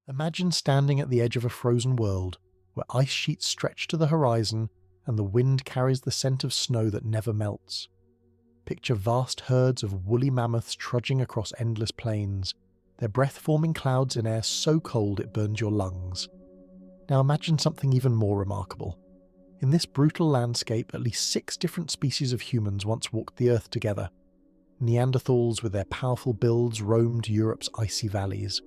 Imagine standing at the edge of a frozen world where ice sheets stretch to the horizon and the wind carries the scent of snow that never melts. Picture vast herds of woolly mammoths trudging across endless plains, their breath-forming clouds in air so cold it burns your lungs. Now imagine something even more remarkable. In this brutal landscape, at least 6 different species of humans once walked the earth together. Neanderthals with their powerful builds roamed Europe's icy valleys.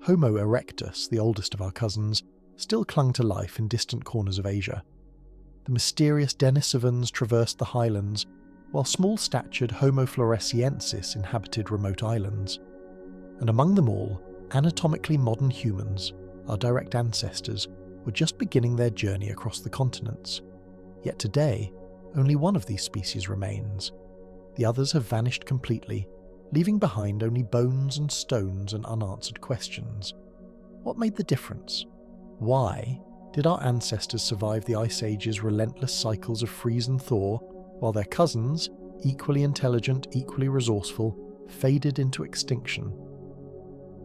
Homo erectus, the oldest of our cousins, still clung to life in distant corners of Asia. The mysterious Denisovans traversed the highlands, while small-statured Homo floresiensis inhabited remote islands. And among them all, anatomically modern humans, our direct ancestors, were just beginning their journey across the continents. Yet today, only one of these species remains. The others have vanished completely, leaving behind only bones and stones and unanswered questions. What made the difference? Why did our ancestors survive the Ice Age's relentless cycles of freeze and thaw, while their cousins, equally intelligent, equally resourceful, faded into extinction?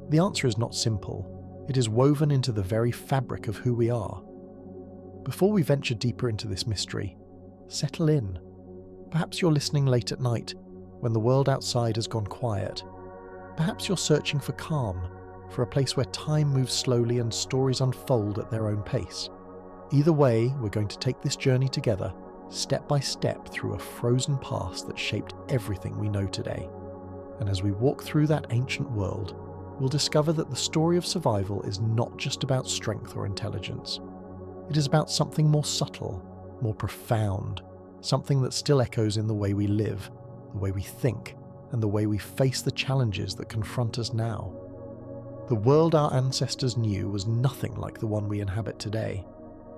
The answer is not simple. It is woven into the very fabric of who we are. Before we venture deeper into this mystery, settle in. Perhaps you're listening late at night, when the world outside has gone quiet. Perhaps you're searching for calm, for a place where time moves slowly and stories unfold at their own pace. Either way, we're going to take this journey together, step by step through a frozen past that shaped everything we know today. And as we walk through that ancient world, we'll discover that the story of survival is not just about strength or intelligence. It is about something more subtle, more profound, something that still echoes in the way we live, the way we think, and the way we face the challenges that confront us now. The world our ancestors knew was nothing like the one we inhabit today.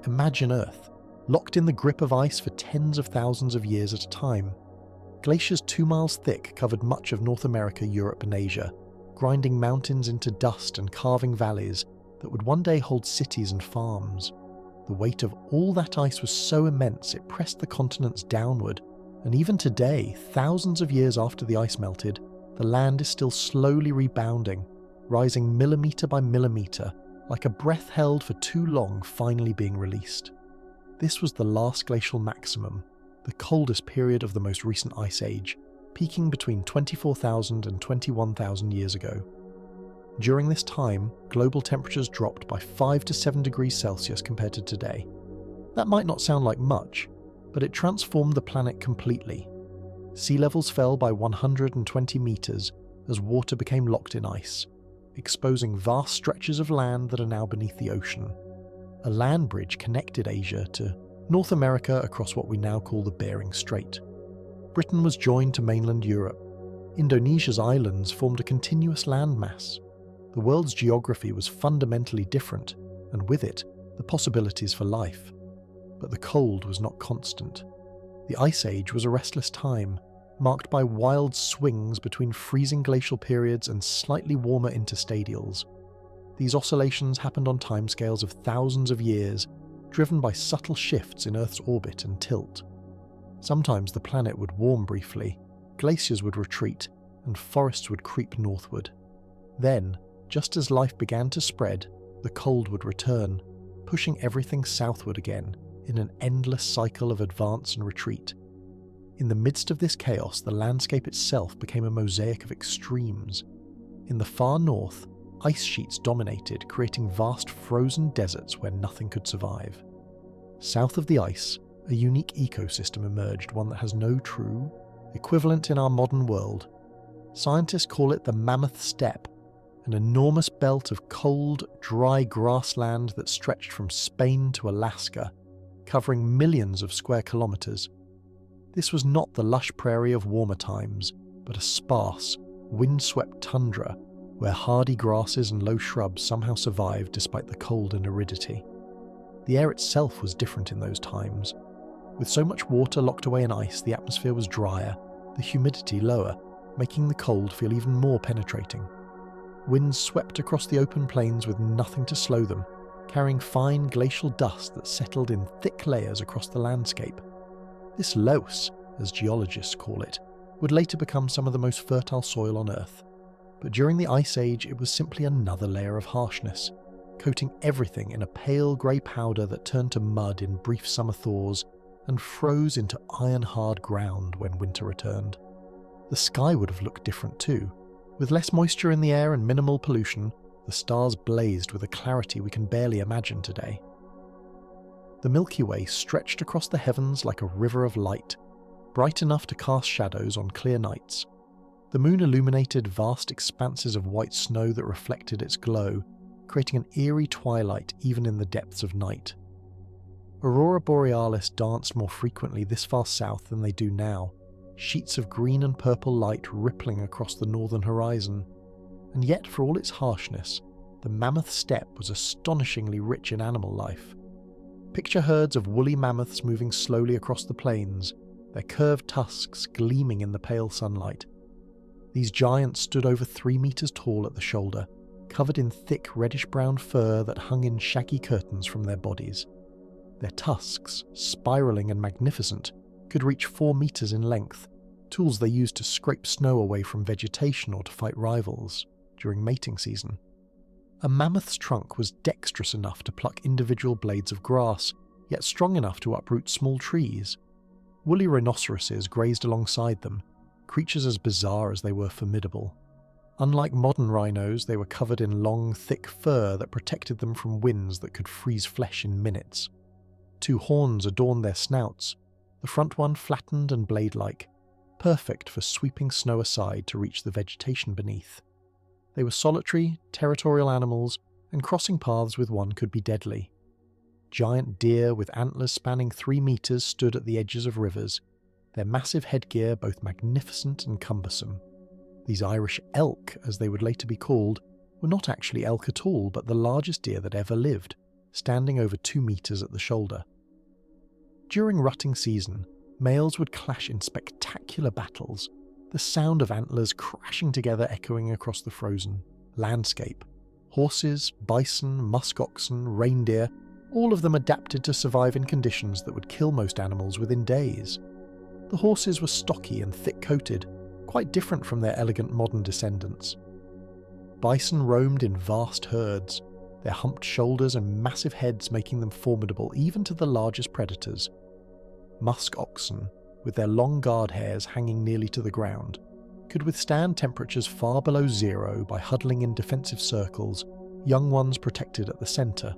Imagine Earth, locked in the grip of ice for tens of thousands of years at a time. Glaciers 2 miles thick covered much of North America, Europe, and Asia, grinding mountains into dust and carving valleys that would one day hold cities and farms. The weight of all that ice was so immense it pressed the continents downward, and even today, thousands of years after the ice melted, the land is still slowly rebounding, rising millimetre by millimetre, like a breath held for too long finally being released. This was the last glacial maximum, the coldest period of the most recent ice age, peaking between 24,000 and 21,000 years ago. During this time, global temperatures dropped by 5 to 7 degrees Celsius compared to today. That might not sound like much, but it transformed the planet completely. Sea levels fell by 120 meters as water became locked in ice, exposing vast stretches of land that are now beneath the ocean. A land bridge connected Asia to North America across what we now call the Bering Strait. Britain was joined to mainland Europe. Indonesia's islands formed a continuous landmass. The world's geography was fundamentally different, and with it, the possibilities for life. But the cold was not constant. The Ice Age was a restless time, marked by wild swings between freezing glacial periods and slightly warmer interstadials. These oscillations happened on timescales of thousands of years, driven by subtle shifts in Earth's orbit and tilt. Sometimes the planet would warm briefly, glaciers would retreat, and forests would creep northward. Then, just as life began to spread, the cold would return, pushing everything southward again, in an endless cycle of advance and retreat. In the midst of this chaos, the landscape itself became a mosaic of extremes. In the far north, ice sheets dominated, creating vast frozen deserts where nothing could survive. South of the ice, a unique ecosystem emerged, one that has no true equivalent in our modern world. Scientists call it the Mammoth Steppe, an enormous belt of cold, dry grassland that stretched from Spain to Alaska, covering millions of square kilometers. This was not the lush prairie of warmer times, but a sparse, wind-swept tundra where hardy grasses and low shrubs somehow survived despite the cold and aridity. The air itself was different in those times. With so much water locked away in ice, the atmosphere was drier, the humidity lower, making the cold feel even more penetrating. Winds swept across the open plains with nothing to slow them, carrying fine glacial dust that settled in thick layers across the landscape. This loess, as geologists call it, would later become some of the most fertile soil on Earth. But during the Ice Age, it was simply another layer of harshness, coating everything in a pale grey powder that turned to mud in brief summer thaws and froze into iron-hard ground when winter returned. The sky would have looked different too. With less moisture in the air and minimal pollution, the stars blazed with a clarity we can barely imagine today. The Milky Way stretched across the heavens like a river of light, bright enough to cast shadows on clear nights. The moon illuminated vast expanses of white snow that reflected its glow, creating an eerie twilight even in the depths of night. Aurora Borealis danced more frequently this far south than they do now, sheets of green and purple light rippling across the northern horizon. And yet, for all its harshness, the mammoth steppe was astonishingly rich in animal life. Picture herds of woolly mammoths moving slowly across the plains, their curved tusks gleaming in the pale sunlight. These giants stood over 3 meters tall at the shoulder, covered in thick reddish-brown fur that hung in shaggy curtains from their bodies. Their tusks, spiraling and magnificent, could reach 4 meters in length, tools they used to scrape snow away from vegetation or to fight rivals during mating season. A mammoth's trunk was dexterous enough to pluck individual blades of grass, yet strong enough to uproot small trees. Woolly rhinoceroses grazed alongside them, creatures as bizarre as they were formidable. Unlike modern rhinos, they were covered in long, thick fur that protected them from winds that could freeze flesh in minutes. 2 horns adorned their snouts, the front one flattened and blade-like, perfect for sweeping snow aside to reach the vegetation beneath. They were solitary, territorial animals, and crossing paths with one could be deadly. Giant deer with antlers spanning 3 meters stood at the edges of rivers, their massive headgear both magnificent and cumbersome. These Irish elk, as they would later be called, were not actually elk at all, but the largest deer that ever lived, standing over 2 meters at the shoulder. During rutting season, males would clash in spectacular battles, the sound of antlers crashing together echoing across the frozen landscape. Horses, bison, musk oxen, reindeer, all of them adapted to survive in conditions that would kill most animals within days. The horses were stocky and thick-coated, quite different from their elegant modern descendants. Bison roamed in vast herds, their humped shoulders and massive heads making them formidable even to the largest predators. Musk oxen, with their long guard hairs hanging nearly to the ground, could withstand temperatures far below zero by huddling in defensive circles, young ones protected at the centre.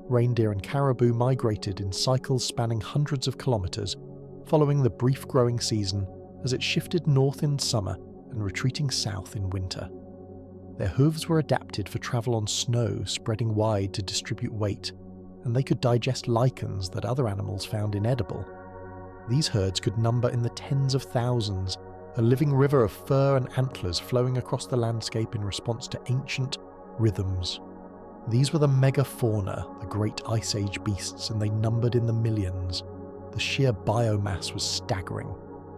Reindeer and caribou migrated in cycles spanning hundreds of kilometres, following the brief growing season as it shifted north in summer and retreating south in winter. Their hooves were adapted for travel on snow spreading wide to distribute weight, and they could digest lichens that other animals found inedible. These herds could number in the tens of thousands, a living river of fur and antlers flowing across the landscape in response to ancient rhythms. These were the megafauna, the great Ice Age beasts, and they numbered in the millions. The sheer biomass was staggering.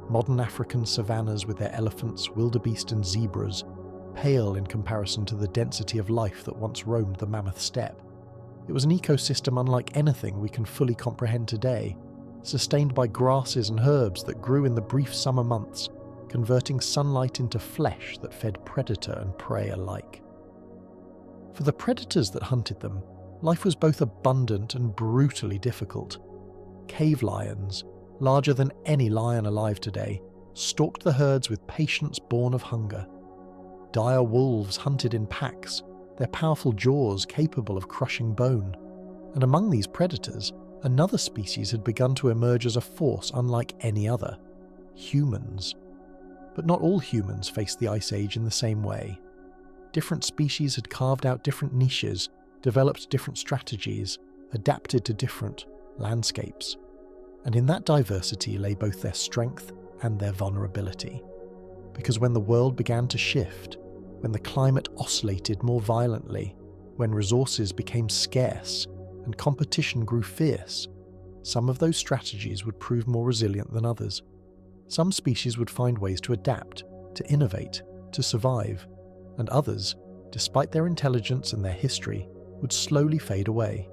Modern African savannas with their elephants, wildebeest and zebras, pale in comparison to the density of life that once roamed the mammoth steppe. It was an ecosystem unlike anything we can fully comprehend today, sustained by grasses and herbs that grew in the brief summer months, converting sunlight into flesh that fed predator and prey alike. For the predators that hunted them, life was both abundant and brutally difficult. Cave lions, larger than any lion alive today, stalked the herds with patience born of hunger. Dire wolves hunted in packs, their powerful jaws capable of crushing bone. And among these predators, another species had begun to emerge as a force unlike any other: humans. But not all humans faced the Ice Age in the same way. Different species had carved out different niches, developed different strategies, adapted to different landscapes. And in that diversity lay both their strength and their vulnerability. Because when the world began to shift, when the climate oscillated more violently, when resources became scarce and competition grew fierce, some of those strategies would prove more resilient than others. Some species would find ways to adapt, to innovate, to survive, and others, despite their intelligence and their history, would slowly fade away.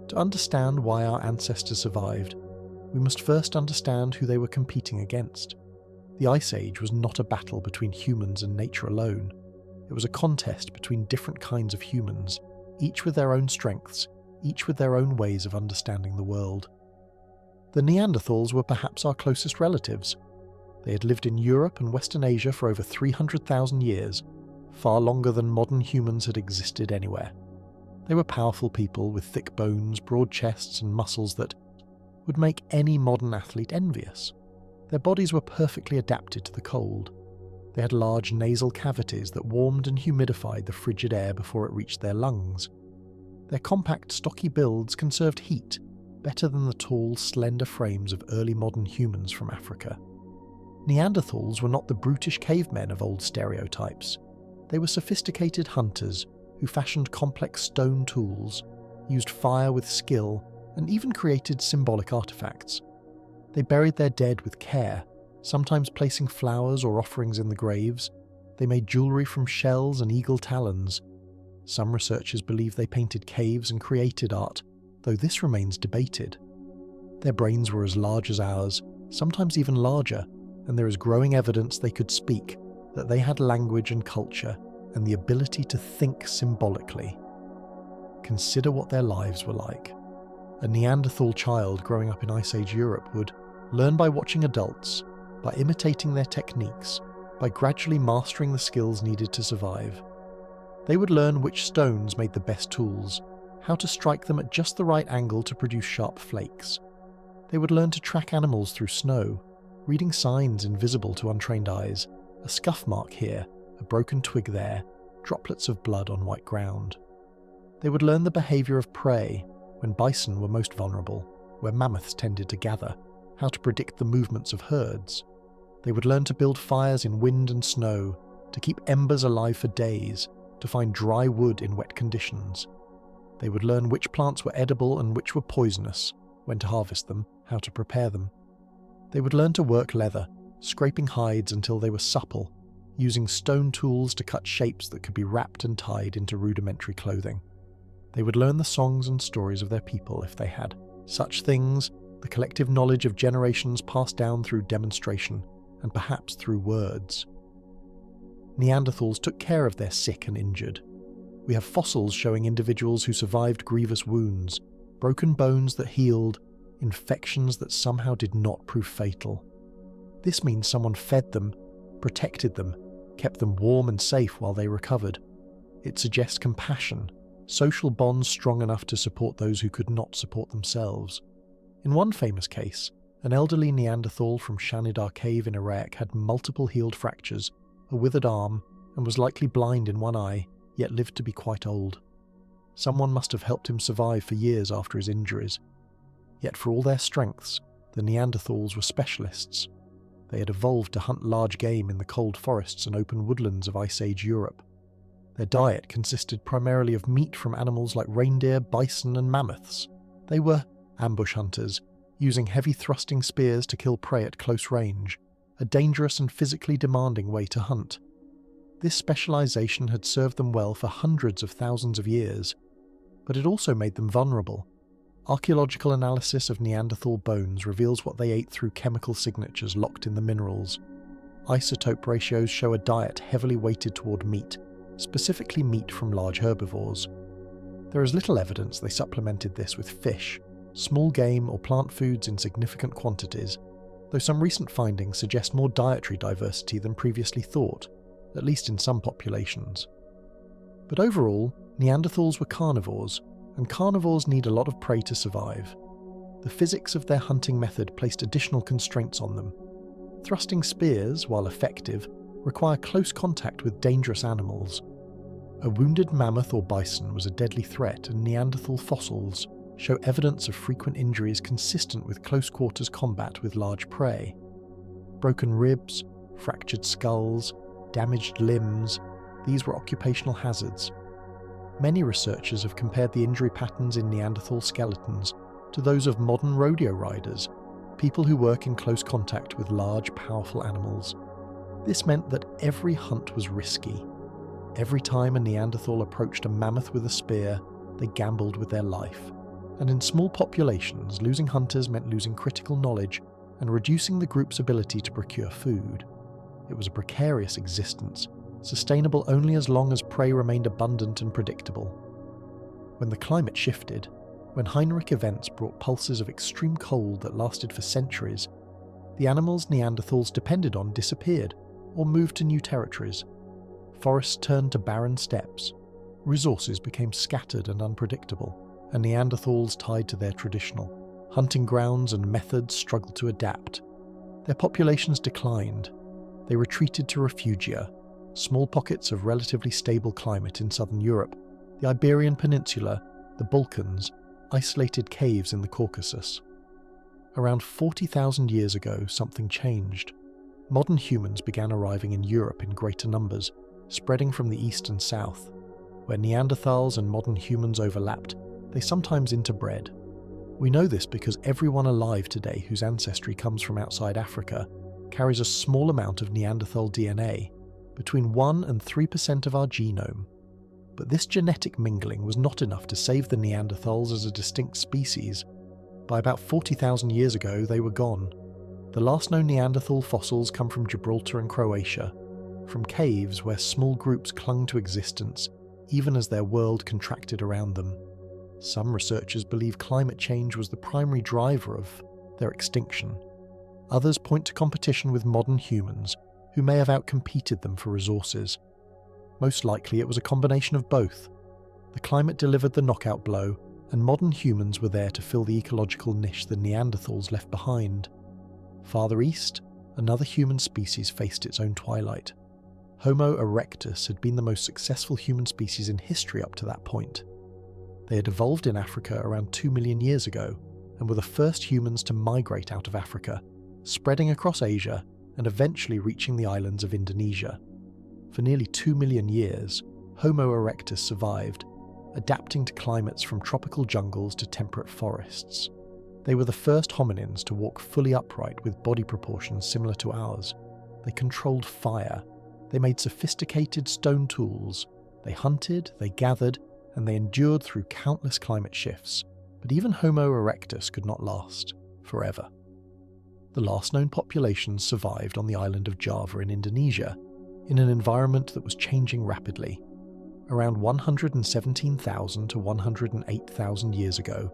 To understand why our ancestors survived, we must first understand who they were competing against. The Ice Age was not a battle between humans and nature alone. It was a contest between different kinds of humans, each with their own strengths, each with their own ways of understanding the world. The Neanderthals were perhaps our closest relatives. They had lived in Europe and Western Asia for over 300,000 years, far longer than modern humans had existed anywhere. They were powerful people with thick bones, broad chests and muscles that would make any modern athlete envious. Their bodies were perfectly adapted to the cold. They had large nasal cavities that warmed and humidified the frigid air before it reached their lungs. Their compact, stocky builds conserved heat better than the tall, slender frames of early modern humans from Africa. Neanderthals were not the brutish cavemen of old stereotypes. They were sophisticated hunters who fashioned complex stone tools, used fire with skill, and even created symbolic artifacts. They buried their dead with care, sometimes placing flowers or offerings in the graves. They made jewellery from shells and eagle talons. Some researchers believe they painted caves and created art, though this remains debated. Their brains were as large as ours, sometimes even larger, and there is growing evidence they could speak, that they had language and culture, and the ability to think symbolically. Consider what their lives were like. A Neanderthal child growing up in Ice Age Europe would learn by watching adults, by imitating their techniques, by gradually mastering the skills needed to survive. They would learn which stones made the best tools, how to strike them at just the right angle to produce sharp flakes. They would learn to track animals through snow, reading signs invisible to untrained eyes, a scuff mark here, a broken twig there, droplets of blood on white ground. They would learn the behaviour of prey, when bison were most vulnerable, where mammoths tended to gather, how to predict the movements of herds. They would learn to build fires in wind and snow, to keep embers alive for days, to find dry wood in wet conditions. They would learn which plants were edible and which were poisonous, when to harvest them, how to prepare them. They would learn to work leather, scraping hides until they were supple, using stone tools to cut shapes that could be wrapped and tied into rudimentary clothing. They would learn the songs and stories of their people if they had such things, the collective knowledge of generations passed down through demonstration, and perhaps through words. Neanderthals took care of their sick and injured. We have fossils showing individuals who survived grievous wounds, broken bones that healed, infections that somehow did not prove fatal. This means someone fed them, protected them, kept them warm and safe while they recovered. It suggests compassion, social bonds strong enough to support those who could not support themselves. In one famous case, an elderly Neanderthal from Shanidar Cave in Iraq had multiple healed fractures, a withered arm, and was likely blind in one eye, yet lived to be quite old. Someone must have helped him survive for years after his injuries. Yet for all their strengths, the Neanderthals were specialists. They had evolved to hunt large game in the cold forests and open woodlands of Ice Age Europe. Their diet consisted primarily of meat from animals like reindeer, bison and mammoths. They were ambush hunters, using heavy thrusting spears to kill prey at close range, a dangerous and physically demanding way to hunt. This specialization had served them well for hundreds of thousands of years, but it also made them vulnerable. Archaeological analysis of Neanderthal bones reveals what they ate through chemical signatures locked in the minerals. Isotope ratios show a diet heavily weighted toward meat, specifically meat from large herbivores. There is little evidence they supplemented this with fish, small game or plant foods in significant quantities, though some recent findings suggest more dietary diversity than previously thought, at least in some populations. But overall, Neanderthals were carnivores, and carnivores need a lot of prey to survive. The physics of their hunting method placed additional constraints on them. Thrusting spears, while effective, require close contact with dangerous animals. A wounded mammoth or bison was a deadly threat, and Neanderthal fossils show evidence of frequent injuries consistent with close-quarters combat with large prey. Broken ribs, fractured skulls, damaged limbs, these were occupational hazards. Many researchers have compared the injury patterns in Neanderthal skeletons to those of modern rodeo riders, people who work in close contact with large, powerful animals. This meant that every hunt was risky. Every time a Neanderthal approached a mammoth with a spear, they gambled with their life. And in small populations, losing hunters meant losing critical knowledge and reducing the group's ability to procure food. It was a precarious existence, sustainable only as long as prey remained abundant and predictable. When the climate shifted, when Heinrich events brought pulses of extreme cold that lasted for centuries, the animals Neanderthals depended on disappeared or moved to new territories. Forests turned to barren steppes, resources became scattered and unpredictable, and Neanderthals tied to their traditional hunting grounds and methods struggled to adapt. Their populations declined. They retreated to refugia, small pockets of relatively stable climate in southern Europe, the Iberian Peninsula, the Balkans, isolated caves in the Caucasus. Around 40,000 years ago, something changed. Modern humans began arriving in Europe in greater numbers, spreading from the east and south. Where Neanderthals and modern humans overlapped, they sometimes interbred. We know this because everyone alive today whose ancestry comes from outside Africa carries a small amount of Neanderthal DNA, between 1 and 3% of our genome. But this genetic mingling was not enough to save the Neanderthals as a distinct species. By about 40,000 years ago, they were gone. The last known Neanderthal fossils come from Gibraltar and Croatia, from caves where small groups clung to existence, even as their world contracted around them. Some researchers believe climate change was the primary driver of their extinction. Others point to competition with modern humans, who may have outcompeted them for resources. Most likely it was a combination of both. The climate delivered the knockout blow, and modern humans were there to fill the ecological niche the Neanderthals left behind. Farther east, another human species faced its own twilight. Homo erectus had been the most successful human species in history up to that point. They had evolved in Africa around 2 million years ago, and were the first humans to migrate out of Africa, spreading across Asia and eventually reaching the islands of Indonesia. For nearly 2 million years, Homo erectus survived, adapting to climates from tropical jungles to temperate forests. They were the first hominins to walk fully upright with body proportions similar to ours. They controlled fire. They made sophisticated stone tools. They hunted, they gathered, and they endured through countless climate shifts. But even Homo erectus could not last forever. The last known populations survived on the island of Java in Indonesia, in an environment that was changing rapidly. Around 117,000 to 108,000 years ago,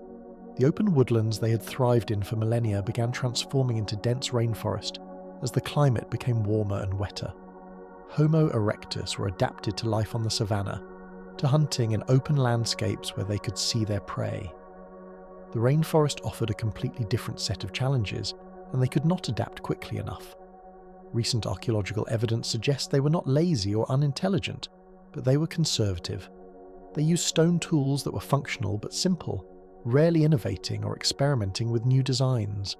the open woodlands they had thrived in for millennia began transforming into dense rainforest as the climate became warmer and wetter. Homo erectus were adapted to life on the savanna, to hunting in open landscapes where they could see their prey. The rainforest offered a completely different set of challenges, and they could not adapt quickly enough. Recent archaeological evidence suggests they were not lazy or unintelligent, but they were conservative. They used stone tools that were functional but simple, rarely innovating or experimenting with new designs.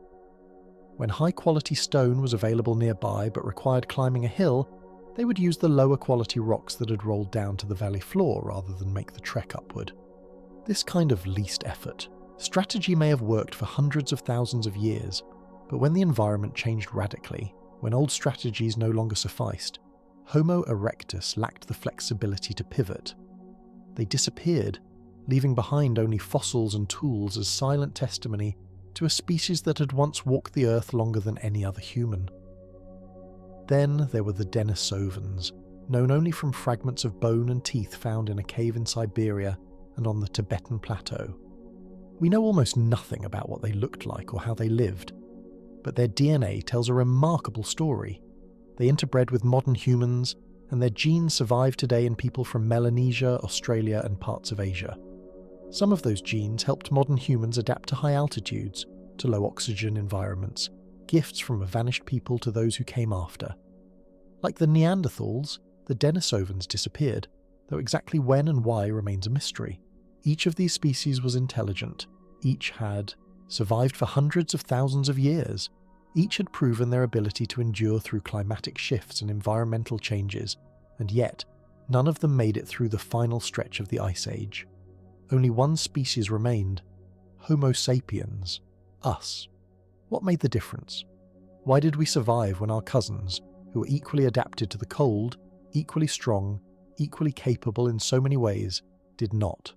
When high-quality stone was available nearby but required climbing a hill, they would use the lower-quality rocks that had rolled down to the valley floor rather than make the trek upward. This kind of least effort strategy may have worked for hundreds of thousands of years, but when the environment changed radically, when old strategies no longer sufficed, Homo erectus lacked the flexibility to pivot. They disappeared, leaving behind only fossils and tools as silent testimony to a species that had once walked the earth longer than any other human. Then there were the Denisovans, known only from fragments of bone and teeth found in a cave in Siberia and on the Tibetan plateau. We know almost nothing about what they looked like or how they lived, but their DNA tells a remarkable story. They interbred with modern humans, and their genes survive today in people from Melanesia, Australia, and parts of Asia. Some of those genes helped modern humans adapt to high altitudes, to low oxygen environments, gifts from a vanished people to those who came after. Like the Neanderthals, the Denisovans disappeared, though exactly when and why remains a mystery. Each of these species was intelligent. Each had survived for hundreds of thousands of years. Each had proven their ability to endure through climatic shifts and environmental changes, and yet none of them made it through the final stretch of the Ice Age. Only one species remained: Homo sapiens, us. What made the difference? Why did we survive when our cousins, who were equally adapted to the cold, equally strong, equally capable in so many ways, did not?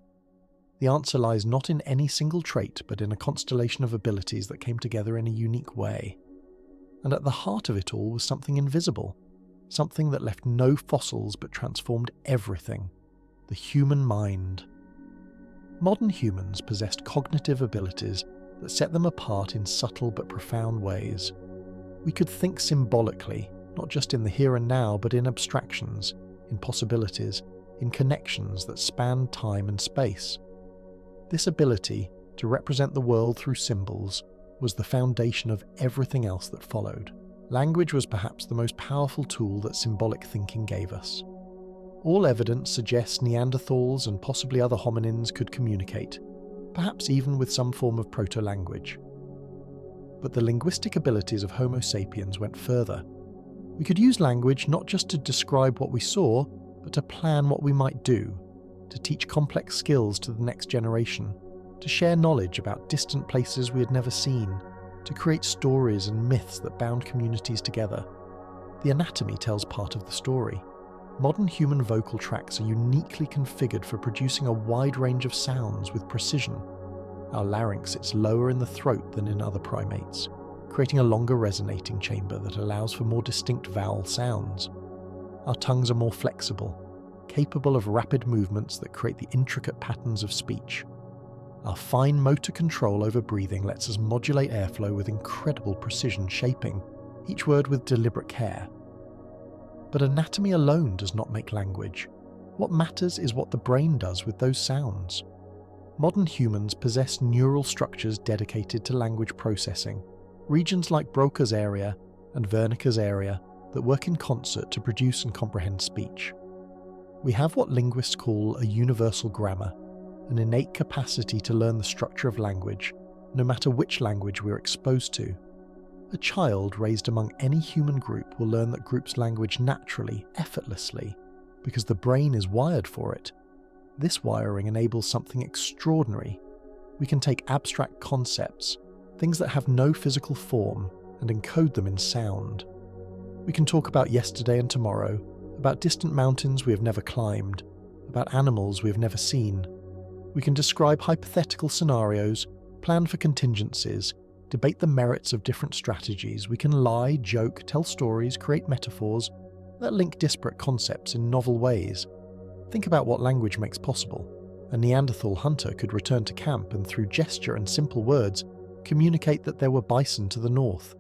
The answer lies not in any single trait, but in a constellation of abilities that came together in a unique way. And at the heart of it all was something invisible, something that left no fossils but transformed everything: the human mind. Modern humans possessed cognitive abilities that set them apart in subtle but profound ways. We could think symbolically, not just in the here and now, but in abstractions, in possibilities, in connections that span time and space. This ability to represent the world through symbols was the foundation of everything else that followed. Language was perhaps the most powerful tool that symbolic thinking gave us. All evidence suggests Neanderthals and possibly other hominins could communicate, perhaps even with some form of proto-language. But the linguistic abilities of Homo sapiens went further. We could use language not just to describe what we saw, but to plan what we might do, to teach complex skills to the next generation, to share knowledge about distant places we had never seen, to create stories and myths that bound communities together. The anatomy tells part of the story. Modern human vocal tracts are uniquely configured for producing a wide range of sounds with precision. Our larynx sits lower in the throat than in other primates, creating a longer resonating chamber that allows for more distinct vowel sounds. Our tongues are more flexible, capable of rapid movements that create the intricate patterns of speech. Our fine motor control over breathing lets us modulate airflow with incredible precision, shaping each word with deliberate care. But anatomy alone does not make language. What matters is what the brain does with those sounds. Modern humans possess neural structures dedicated to language processing, regions like Broca's area and Wernicke's area that work in concert to produce and comprehend speech. We have what linguists call a universal grammar, an innate capacity to learn the structure of language, no matter which language we're exposed to. A child raised among any human group will learn that group's language naturally, effortlessly, because the brain is wired for it. This wiring enables something extraordinary. We can take abstract concepts, things that have no physical form, and encode them in sound. We can talk about yesterday and tomorrow, about distant mountains we have never climbed, about animals we have never seen. We can describe hypothetical scenarios, plan for contingencies, debate the merits of different strategies. We can lie, joke, tell stories, create metaphors that link disparate concepts in novel ways. Think about what language makes possible. A Neanderthal hunter could return to camp and through gesture and simple words communicate that there were bison to the north.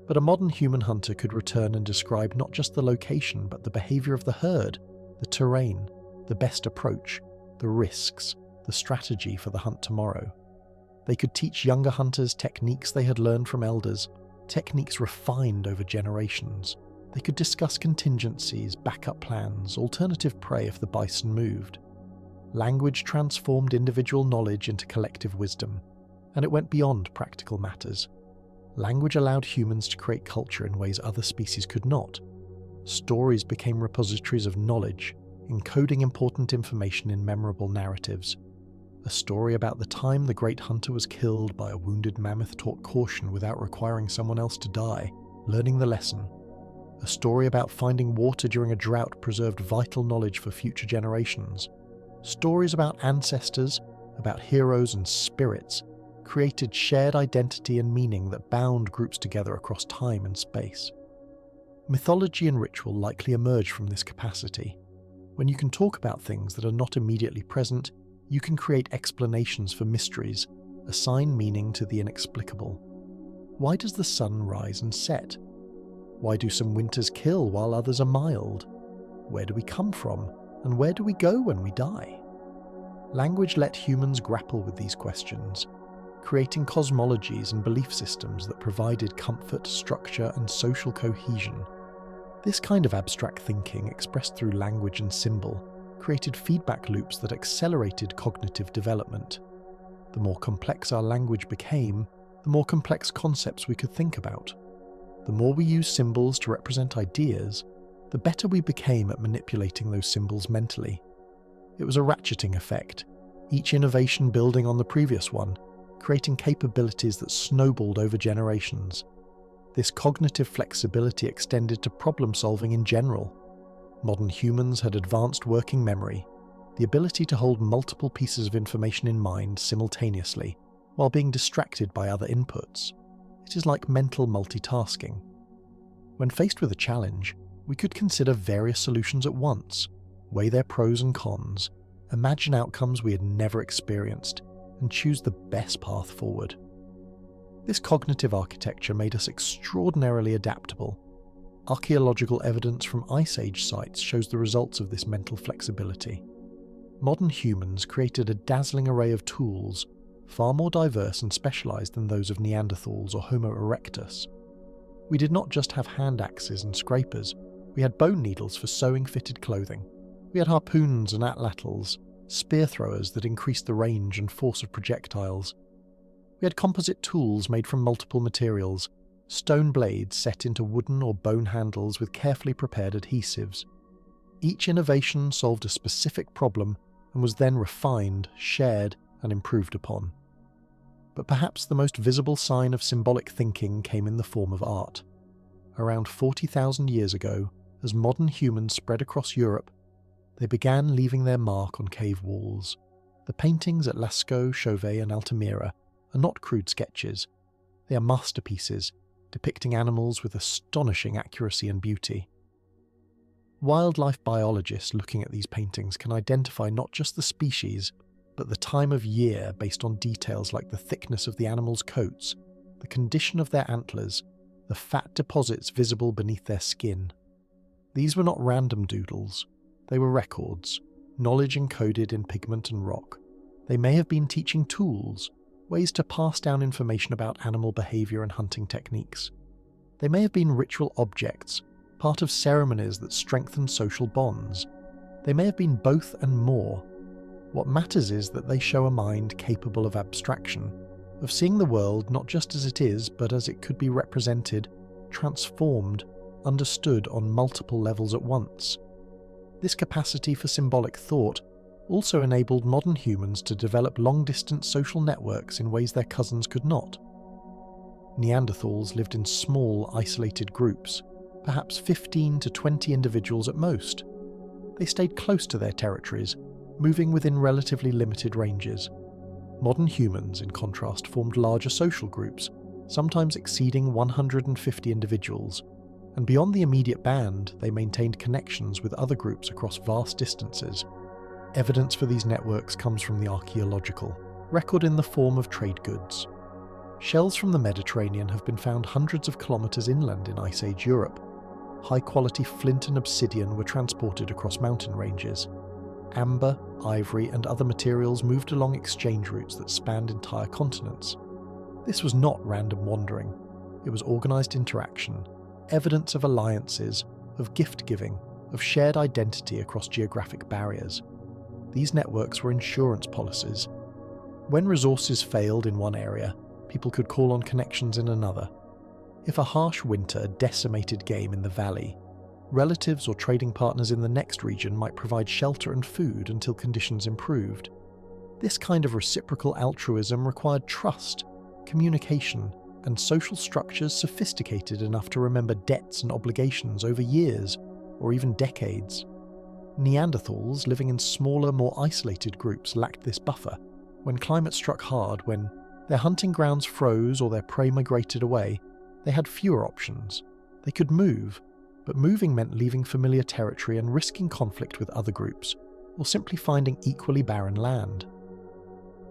But a modern human hunter could return and describe not just the location but the behavior of the herd, the terrain, the best approach, the risks, the strategy for the hunt tomorrow. They could teach younger hunters techniques they had learned from elders, techniques refined over generations. They could discuss contingencies, backup plans, alternative prey if the bison moved. Language transformed individual knowledge into collective wisdom, and it went beyond practical matters. Language allowed humans to create culture in ways other species could not. Stories became repositories of knowledge, encoding important information in memorable narratives. A story about the time the great hunter was killed by a wounded mammoth taught caution without requiring someone else to die, learning the lesson. A story about finding water during a drought preserved vital knowledge for future generations. Stories about ancestors, about heroes and spirits, created shared identity and meaning that bound groups together across time and space. Mythology and ritual likely emerge from this capacity. When you can talk about things that are not immediately present, you can create explanations for mysteries, assign meaning to the inexplicable. Why does the sun rise and set? Why do some winters kill while others are mild? Where do we come from, and where do we go when we die? Language let humans grapple with these questions, creating cosmologies and belief systems that provided comfort, structure, and social cohesion. This kind of abstract thinking, expressed through language and symbol, created feedback loops that accelerated cognitive development. The more complex our language became, the more complex concepts we could think about. The more we used symbols to represent ideas, the better we became at manipulating those symbols mentally. It was a ratcheting effect, each innovation building on the previous one, creating capabilities that snowballed over generations. This cognitive flexibility extended to problem solving in general. Modern humans had advanced working memory, the ability to hold multiple pieces of information in mind simultaneously, while being distracted by other inputs. It is like mental multitasking. When faced with a challenge, we could consider various solutions at once, weigh their pros and cons, imagine outcomes we had never experienced, and choose the best path forward. This cognitive architecture made us extraordinarily adaptable. Archaeological evidence from Ice Age sites shows the results of this mental flexibility. Modern humans created a dazzling array of tools, far more diverse and specialized than those of Neanderthals or Homo erectus. We did not just have hand axes and scrapers, we had bone needles for sewing fitted clothing. We had harpoons and atlatls, spear throwers that increased the range and force of projectiles. We had composite tools made from multiple materials, stone blades set into wooden or bone handles with carefully prepared adhesives. Each innovation solved a specific problem and was then refined, shared, and improved upon. But perhaps the most visible sign of symbolic thinking came in the form of art. Around 40,000 years ago, as modern humans spread across Europe, they began leaving their mark on cave walls. The paintings at Lascaux, Chauvet, and Altamira are not crude sketches. They are masterpieces, depicting animals with astonishing accuracy and beauty. Wildlife biologists looking at these paintings can identify not just the species, but the time of year based on details like the thickness of the animal's coats, the condition of their antlers, the fat deposits visible beneath their skin. These were not random doodles. They were records, knowledge encoded in pigment and rock. They may have been teaching tools, ways to pass down information about animal behavior and hunting techniques. They may have been ritual objects, part of ceremonies that strengthened social bonds. They may have been both and more. What matters is that they show a mind capable of abstraction, of seeing the world not just as it is, but as it could be represented, transformed, understood on multiple levels at once. This capacity for symbolic thought also enabled modern humans to develop long-distance social networks in ways their cousins could not. Neanderthals lived in small, isolated groups, perhaps 15 to 20 individuals at most. They stayed close to their territories, moving within relatively limited ranges. Modern humans, in contrast, formed larger social groups, sometimes exceeding 150 individuals, and beyond the immediate band, they maintained connections with other groups across vast distances. Evidence for these networks comes from the archaeological record in the form of trade goods. Shells from the Mediterranean have been found hundreds of kilometers inland in Ice Age Europe. High-quality flint and obsidian were transported across mountain ranges. Amber, ivory, and other materials moved along exchange routes that spanned entire continents. This was not random wandering. It was organized interaction, evidence of alliances, of gift-giving, of shared identity across geographic barriers. These networks were insurance policies. When resources failed in one area, people could call on connections in another. If a harsh winter decimated game in the valley, relatives or trading partners in the next region might provide shelter and food until conditions improved. This kind of reciprocal altruism required trust, communication, and social structures sophisticated enough to remember debts and obligations over years, or even decades. Neanderthals living in smaller, more isolated groups lacked this buffer. When climate struck hard, when their hunting grounds froze or their prey migrated away, they had fewer options. They could move, but moving meant leaving familiar territory and risking conflict with other groups, or simply finding equally barren land.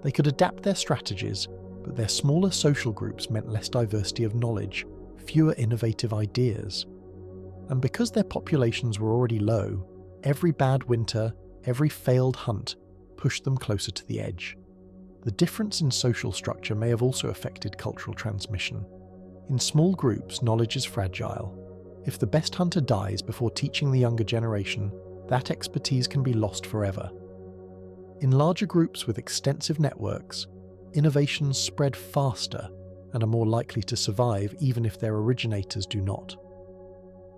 They could adapt their strategies, but their smaller social groups meant less diversity of knowledge, fewer innovative ideas. And because their populations were already low, every bad winter, every failed hunt, pushed them closer to the edge. The difference in social structure may have also affected cultural transmission. In small groups, knowledge is fragile. If the best hunter dies before teaching the younger generation, that expertise can be lost forever. In larger groups with extensive networks, innovations spread faster and are more likely to survive even if their originators do not.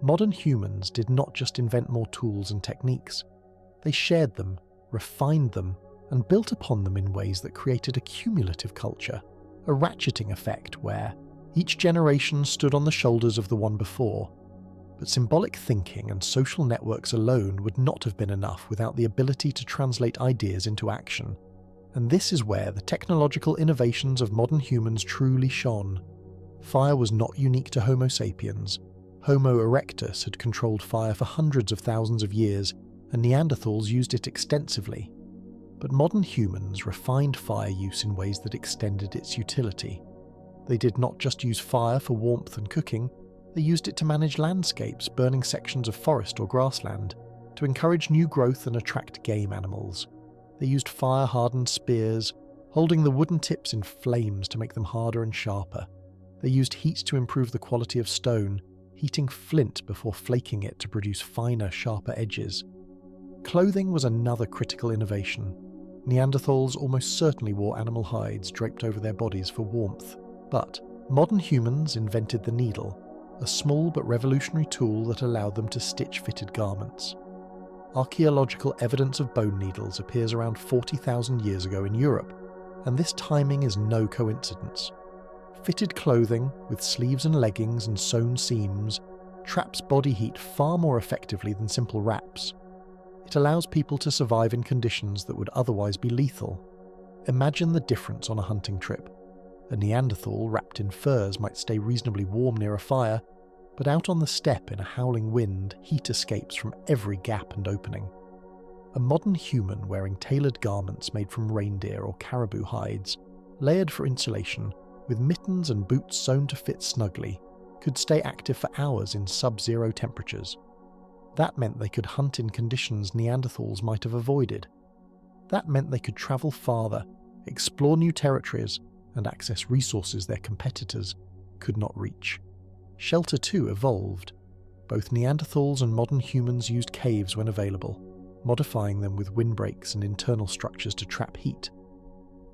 Modern humans did not just invent more tools and techniques. They shared them, refined them, and built upon them in ways that created a cumulative culture, a ratcheting effect where each generation stood on the shoulders of the one before. But symbolic thinking and social networks alone would not have been enough without the ability to translate ideas into action. And this is where the technological innovations of modern humans truly shone. Fire was not unique to Homo sapiens. Homo erectus had controlled fire for hundreds of thousands of years, and Neanderthals used it extensively. But modern humans refined fire use in ways that extended its utility. They did not just use fire for warmth and cooking, they used it to manage landscapes, burning sections of forest or grassland, to encourage new growth and attract game animals. They used fire-hardened spears, holding the wooden tips in flames to make them harder and sharper. They used heat to improve the quality of stone, heating flint before flaking it to produce finer, sharper edges. Clothing was another critical innovation. Neanderthals almost certainly wore animal hides draped over their bodies for warmth. But modern humans invented the needle, a small but revolutionary tool that allowed them to stitch fitted garments. Archaeological evidence of bone needles appears around 40,000 years ago in Europe, and this timing is no coincidence. Fitted clothing, with sleeves and leggings and sewn seams, traps body heat far more effectively than simple wraps. It allows people to survive in conditions that would otherwise be lethal. Imagine the difference on a hunting trip. A Neanderthal wrapped in furs might stay reasonably warm near a fire, but out on the steppe in a howling wind, heat escapes from every gap and opening. A modern human wearing tailored garments made from reindeer or caribou hides, layered for insulation, with mittens and boots sewn to fit snugly, could stay active for hours in sub-zero temperatures. That meant they could hunt in conditions Neanderthals might have avoided. That meant they could travel farther, explore new territories, and access resources their competitors could not reach. Shelter too evolved. Both Neanderthals and modern humans used caves when available, modifying them with windbreaks and internal structures to trap heat.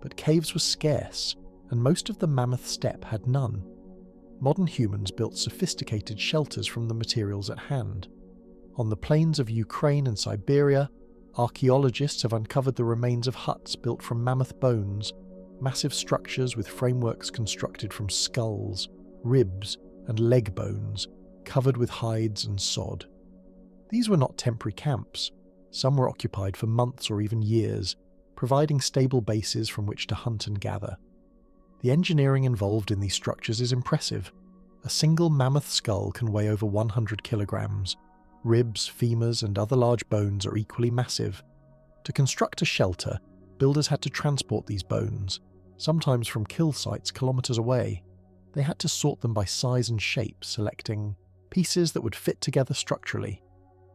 But caves were scarce, and most of the mammoth steppe had none. Modern humans built sophisticated shelters from the materials at hand. On the plains of Ukraine and Siberia, archaeologists have uncovered the remains of huts built from mammoth bones, massive structures with frameworks constructed from skulls, ribs, and leg bones, covered with hides and sod. These were not temporary camps. Some were occupied for months or even years, providing stable bases from which to hunt and gather. The engineering involved in these structures is impressive. A single mammoth skull can weigh over 100 kilograms. Ribs, femurs, and other large bones are equally massive. To construct a shelter, builders had to transport these bones, sometimes from kill sites kilometers away. They had to sort them by size and shape, selecting pieces that would fit together structurally.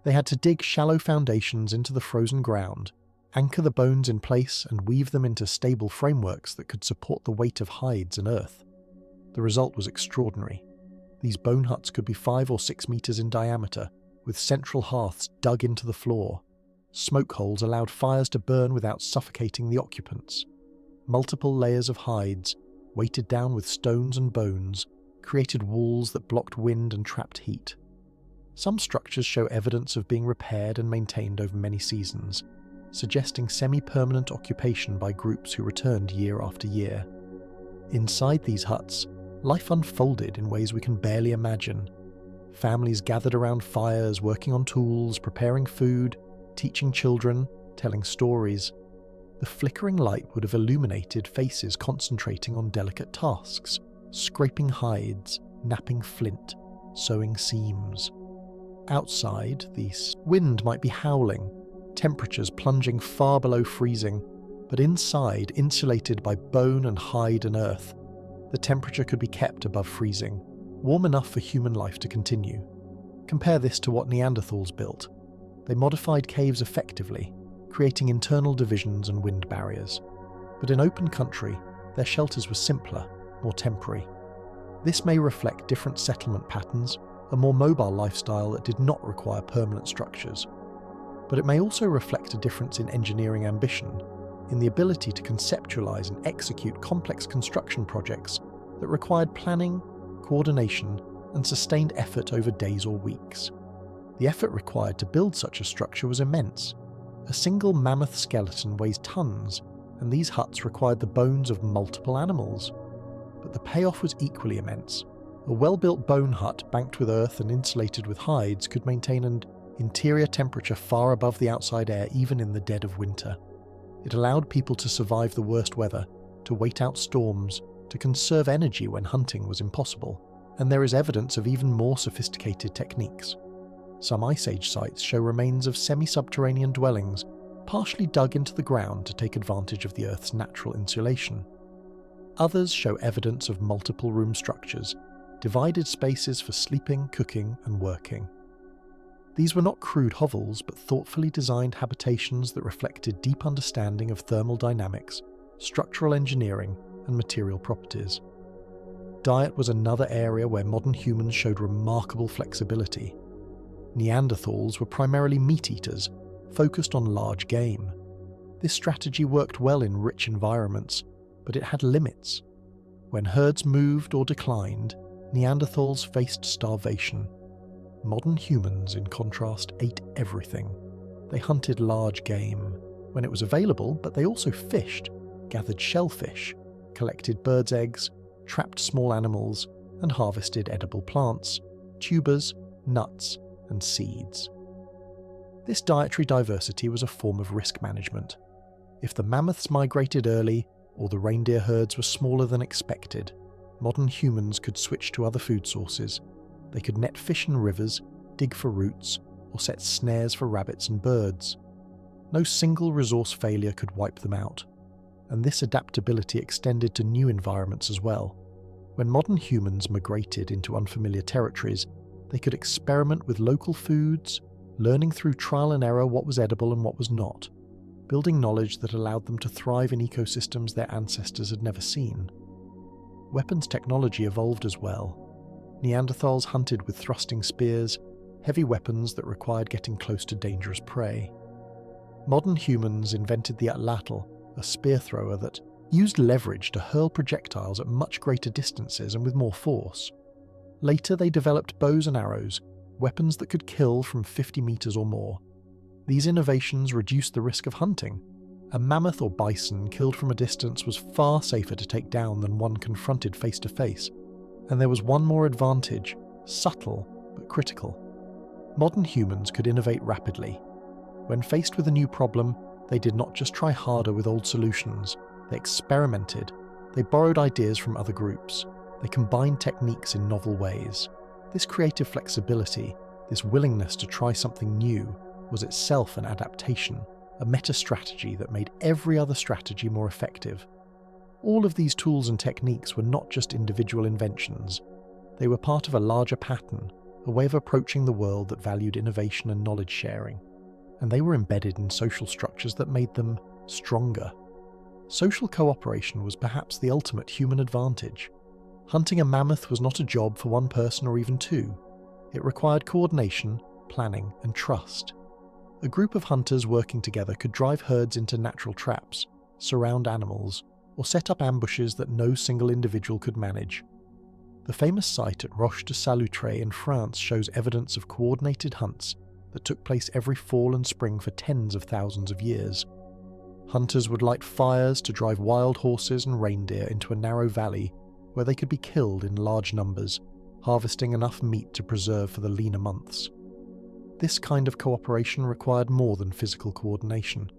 They had to dig shallow foundations into the frozen ground, anchor the bones in place, and weave them into stable frameworks that could support the weight of hides and earth. The result was extraordinary. These bone huts could be 5 or 6 meters in diameter, with central hearths dug into the floor. Smoke holes allowed fires to burn without suffocating the occupants. Multiple layers of hides, weighted down with stones and bones, created walls that blocked wind and trapped heat. Some structures show evidence of being repaired and maintained over many seasons, suggesting semi-permanent occupation by groups who returned year after year. Inside these huts, life unfolded in ways we can barely imagine. Families gathered around fires, working on tools, preparing food, teaching children, telling stories. The flickering light would have illuminated faces concentrating on delicate tasks, scraping hides, knapping flint, sewing seams. Outside, the wind might be howling, temperatures plunging far below freezing, but inside, insulated by bone and hide and earth, the temperature could be kept above freezing, warm enough for human life to continue. Compare this to what Neanderthals built. They modified caves effectively, creating internal divisions and wind barriers. But in open country, their shelters were simpler, more temporary. This may reflect different settlement patterns, a more mobile lifestyle that did not require permanent structures. But it may also reflect a difference in engineering ambition, in the ability to conceptualize and execute complex construction projects that required planning, coordination, and sustained effort over days or weeks. The effort required to build such a structure was immense. A single mammoth skeleton weighs tons, and these huts required the bones of multiple animals. But the payoff was equally immense. A well-built bone hut banked with earth and insulated with hides could maintain an interior temperature far above the outside air even in the dead of winter. It allowed people to survive the worst weather, to wait out storms, to conserve energy when hunting was impossible, and there is evidence of even more sophisticated techniques. Some Ice Age sites show remains of semi-subterranean dwellings, partially dug into the ground to take advantage of the Earth's natural insulation. Others show evidence of multiple room structures, divided spaces for sleeping, cooking, and working. These were not crude hovels, but thoughtfully designed habitations that reflected deep understanding of thermal dynamics, structural engineering, and material properties. Diet was another area where modern humans showed remarkable flexibility. Neanderthals were primarily meat-eaters, focused on large game. This strategy worked well in rich environments, but it had limits. When herds moved or declined, Neanderthals faced starvation. Modern humans, in contrast, ate everything. They hunted large game when it was available, but they also fished, gathered shellfish, collected birds' eggs, trapped small animals, and harvested edible plants, tubers, nuts, and seeds. This dietary diversity was a form of risk management. If the mammoths migrated early, or the reindeer herds were smaller than expected, modern humans could switch to other food sources. They could net fish in rivers, dig for roots, or set snares for rabbits and birds. No single resource failure could wipe them out, and this adaptability extended to new environments as well. When modern humans migrated into unfamiliar territories, they could experiment with local foods, learning through trial and error what was edible and what was not, building knowledge that allowed them to thrive in ecosystems their ancestors had never seen. Weapons technology evolved as well. Neanderthals hunted with thrusting spears, heavy weapons that required getting close to dangerous prey. Modern humans invented the atlatl, a spear thrower that used leverage to hurl projectiles at much greater distances and with more force. Later they developed bows and arrows, weapons that could kill from 50 meters or more. These innovations reduced the risk of hunting. A mammoth or bison killed from a distance was far safer to take down than one confronted face to face. And there was one more advantage, subtle but critical. Modern humans could innovate rapidly. When faced with a new problem, they did not just try harder with old solutions. They experimented. They borrowed ideas from other groups. They combined techniques in novel ways. This creative flexibility, this willingness to try something new, was itself an adaptation, a meta-strategy that made every other strategy more effective. All of these tools and techniques were not just individual inventions. They were part of a larger pattern, a way of approaching the world that valued innovation and knowledge sharing. And they were embedded in social structures that made them stronger. Social cooperation was perhaps the ultimate human advantage. Hunting a mammoth was not a job for one person or even two. It required coordination, planning, and trust. A group of hunters working together could drive herds into natural traps, surround animals, or set up ambushes that no single individual could manage. The famous site at Roche de Saloutre in France shows evidence of coordinated hunts that took place every fall and spring for tens of thousands of years. Hunters would light fires to drive wild horses and reindeer into a narrow valley where they could be killed in large numbers, harvesting enough meat to preserve for the leaner months. This kind of cooperation required more than physical coordination.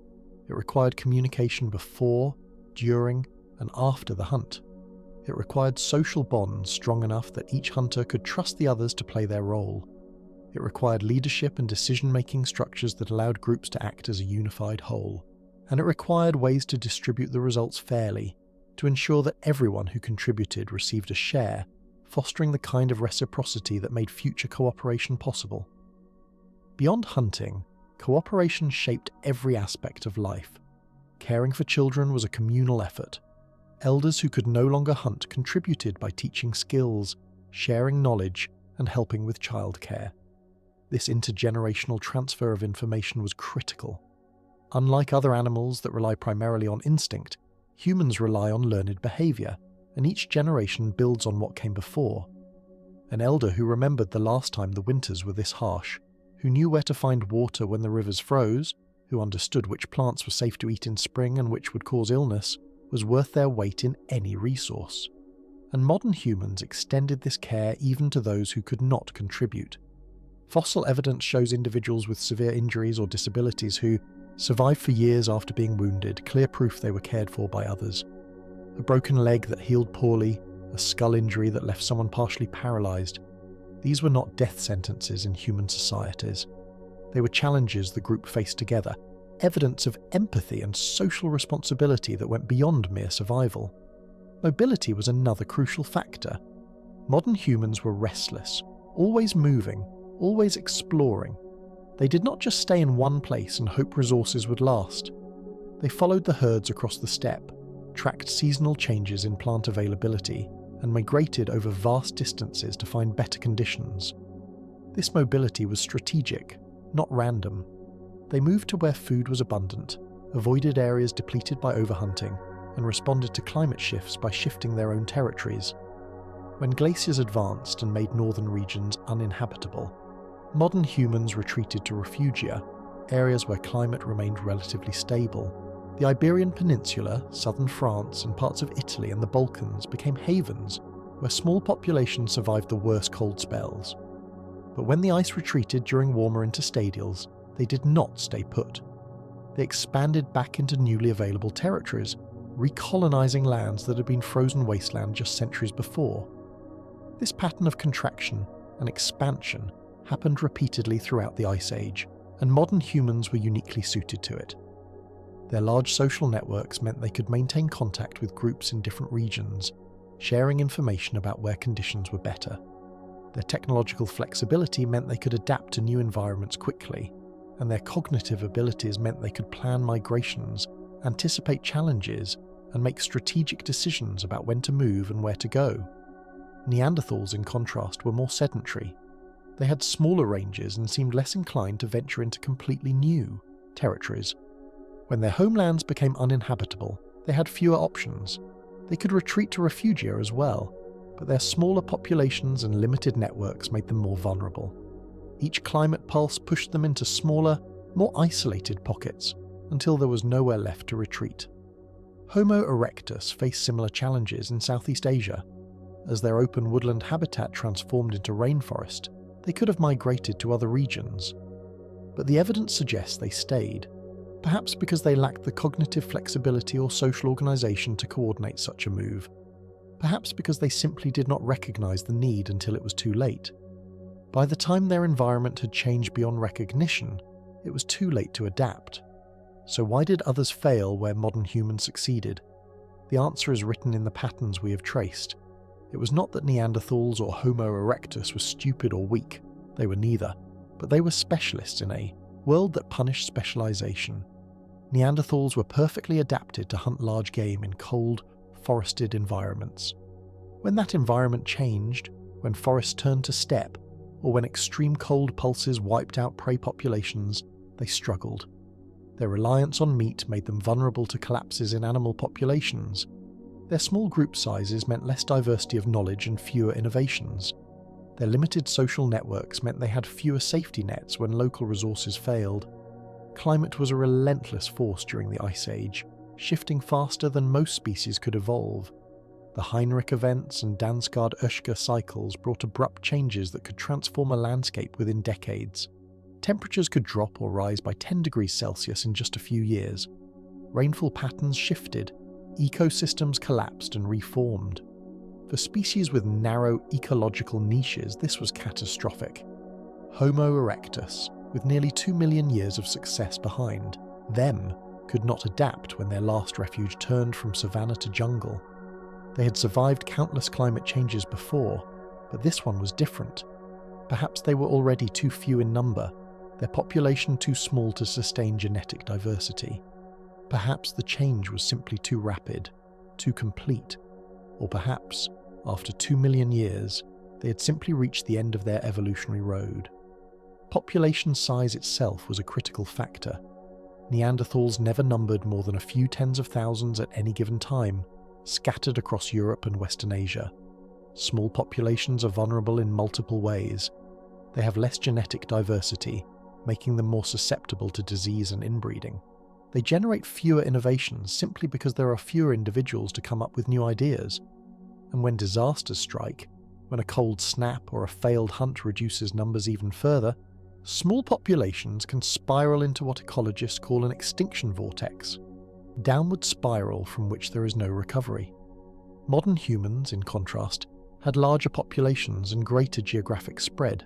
It required communication before, during, and after the hunt. It required social bonds strong enough that each hunter could trust the others to play their role. It required leadership and decision-making structures that allowed groups to act as a unified whole. And it required ways to distribute the results fairly, to ensure that everyone who contributed received a share, fostering the kind of reciprocity that made future cooperation possible. Beyond hunting, cooperation shaped every aspect of life. Caring for children was a communal effort. Elders who could no longer hunt contributed by teaching skills, sharing knowledge, and helping with childcare. This intergenerational transfer of information was critical. Unlike other animals that rely primarily on instinct, humans rely on learned behavior, and each generation builds on what came before. An elder who remembered the last time the winters were this harsh, who knew where to find water when the rivers froze, who understood which plants were safe to eat in spring and which would cause illness, was worth their weight in any resource. And modern humans extended this care even to those who could not contribute. Fossil evidence shows individuals with severe injuries or disabilities who survived for years after being wounded, clear proof they were cared for by others. A broken leg that healed poorly, a skull injury that left someone partially paralyzed. These were not death sentences in human societies. They were challenges the group faced together, evidence of empathy and social responsibility that went beyond mere survival. Mobility was another crucial factor. Modern humans were restless, always moving, always exploring. They did not just stay in one place and hope resources would last. They followed the herds across the steppe, tracked seasonal changes in plant availability, and migrated over vast distances to find better conditions. This mobility was strategic, not random. They moved to where food was abundant, avoided areas depleted by overhunting, and responded to climate shifts by shifting their own territories. When glaciers advanced and made northern regions uninhabitable, modern humans retreated to refugia, areas where climate remained relatively stable. The Iberian Peninsula, southern France, and parts of Italy and the Balkans became havens where small populations survived the worst cold spells. But when the ice retreated during warmer interstadials, they did not stay put. They expanded back into newly available territories, recolonizing lands that had been frozen wasteland just centuries before. This pattern of contraction and expansion happened repeatedly throughout the Ice Age, and modern humans were uniquely suited to it. Their large social networks meant they could maintain contact with groups in different regions, sharing information about where conditions were better. Their technological flexibility meant they could adapt to new environments quickly, and their cognitive abilities meant they could plan migrations, anticipate challenges, and make strategic decisions about when to move and where to go. Neanderthals, in contrast, were more sedentary. They had smaller ranges and seemed less inclined to venture into completely new territories. When their homelands became uninhabitable, they had fewer options. They could retreat to refugia as well, but their smaller populations and limited networks made them more vulnerable. Each climate pulse pushed them into smaller, more isolated pockets, until there was nowhere left to retreat. Homo erectus faced similar challenges in Southeast Asia. As their open woodland habitat transformed into rainforest, they could have migrated to other regions. But the evidence suggests they stayed, perhaps because they lacked the cognitive flexibility or social organization to coordinate such a move, perhaps because they simply did not recognize the need until it was too late. By the time their environment had changed beyond recognition, it was too late to adapt. So why did others fail where modern humans succeeded? The answer is written in the patterns we have traced. It was not that Neanderthals or Homo erectus were stupid or weak. They were neither. But they were specialists in a world that punished specialization. Neanderthals were perfectly adapted to hunt large game in cold, forested environments. When that environment changed, when forests turned to steppe, or when extreme cold pulses wiped out prey populations, they struggled. Their reliance on meat made them vulnerable to collapses in animal populations. Their small group sizes meant less diversity of knowledge and fewer innovations. Their limited social networks meant they had fewer safety nets when local resources failed. Climate was a relentless force during the Ice Age, shifting faster than most species could evolve. The Heinrich events and Dansgaard-Oeschger cycles brought abrupt changes that could transform a landscape within decades. Temperatures could drop or rise by 10 degrees Celsius in just a few years. Rainfall patterns shifted, ecosystems collapsed and reformed. For species with narrow ecological niches, this was catastrophic. Homo erectus, with nearly 2 million years of success behind them, could not adapt when their last refuge turned from savanna to jungle. They had survived countless climate changes before, but this one was different. Perhaps they were already too few in number, their population too small to sustain genetic diversity. Perhaps the change was simply too rapid, too complete, or perhaps, after 2 million years, they had simply reached the end of their evolutionary road. Population size itself was a critical factor. Neanderthals never numbered more than a few tens of thousands at any given time, scattered across Europe and Western Asia. Small populations are vulnerable in multiple ways. They have less genetic diversity, making them more susceptible to disease and inbreeding. They generate fewer innovations simply because there are fewer individuals to come up with new ideas. And when disasters strike, when a cold snap or a failed hunt reduces numbers even further, small populations can spiral into what ecologists call an extinction vortex, a downward spiral from which there is no recovery. Modern humans, in contrast, had larger populations and greater geographic spread.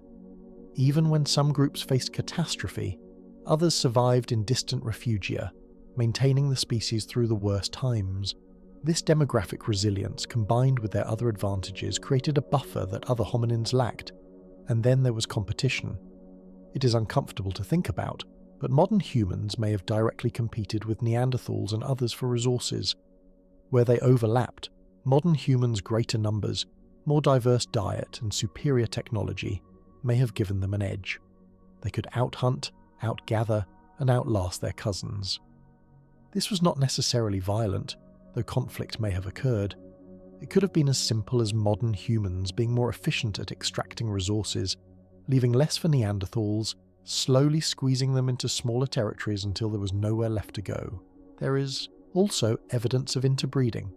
Even when some groups faced catastrophe, Others survived in distant refugia, maintaining the species through the worst times. This demographic resilience, combined with their other advantages, created a buffer that other hominins lacked, and then there was competition. It is uncomfortable to think about, but modern humans may have directly competed with Neanderthals and others for resources. Where they overlapped, modern humans' greater numbers, more diverse diet, and superior technology may have given them an edge. They could outhunt, outgather, and outlast their cousins. This was not necessarily violent, though conflict may have occurred. It could have been as simple as modern humans being more efficient at extracting resources, leaving less for Neanderthals, slowly squeezing them into smaller territories until there was nowhere left to go. There is also evidence of interbreeding.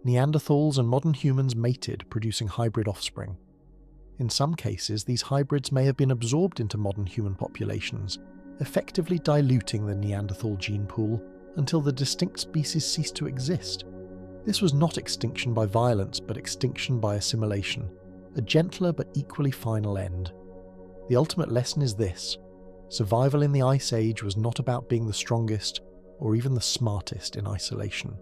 Neanderthals and modern humans mated, producing hybrid offspring. In some cases, these hybrids may have been absorbed into modern human populations, effectively diluting the Neanderthal gene pool until the distinct species ceased to exist. This was not extinction by violence, but extinction by assimilation, a gentler but equally final end. The ultimate lesson is this: survival in the Ice Age was not about being the strongest or even the smartest in isolation.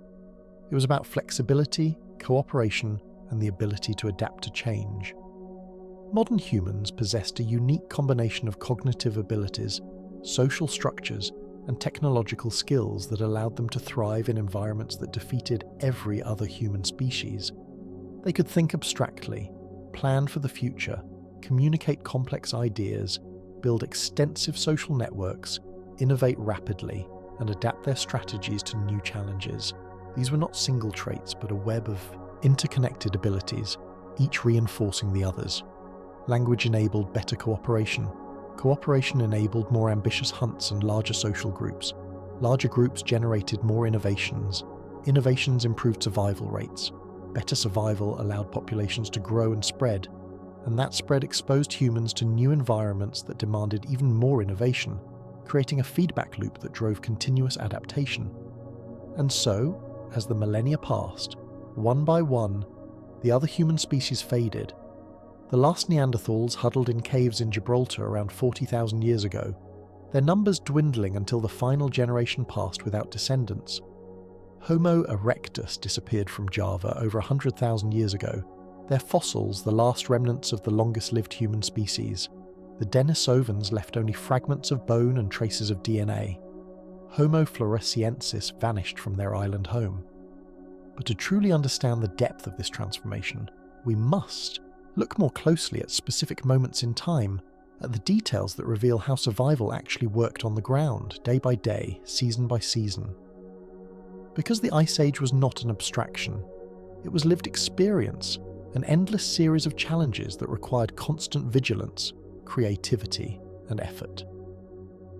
It was about flexibility, cooperation, and the ability to adapt to change. Modern humans possessed a unique combination of cognitive abilities, social structures, and technological skills that allowed them to thrive in environments that defeated every other human species. They could think abstractly, plan for the future, communicate complex ideas, build extensive social networks, innovate rapidly, and adapt their strategies to new challenges. These were not single traits, but a web of interconnected abilities, each reinforcing the others. Language enabled better cooperation. Cooperation enabled more ambitious hunts and larger social groups. Larger groups generated more innovations. Innovations improved survival rates. Better survival allowed populations to grow and spread, and that spread exposed humans to new environments that demanded even more innovation, creating a feedback loop that drove continuous adaptation. And so, as the millennia passed, one by one, the other human species faded. The last Neanderthals huddled in caves in Gibraltar around 40,000 years ago, their numbers dwindling until the final generation passed without descendants. Homo erectus disappeared from Java over 100,000 years ago, their fossils the last remnants of the longest-lived human species. The Denisovans left only fragments of bone and traces of DNA. Homo floresiensis vanished from their island home. But to truly understand the depth of this transformation, we must look more closely at specific moments in time, at the details that reveal how survival actually worked on the ground, day by day, season by season. Because the Ice Age was not an abstraction, it was lived experience, an endless series of challenges that required constant vigilance, creativity, and effort.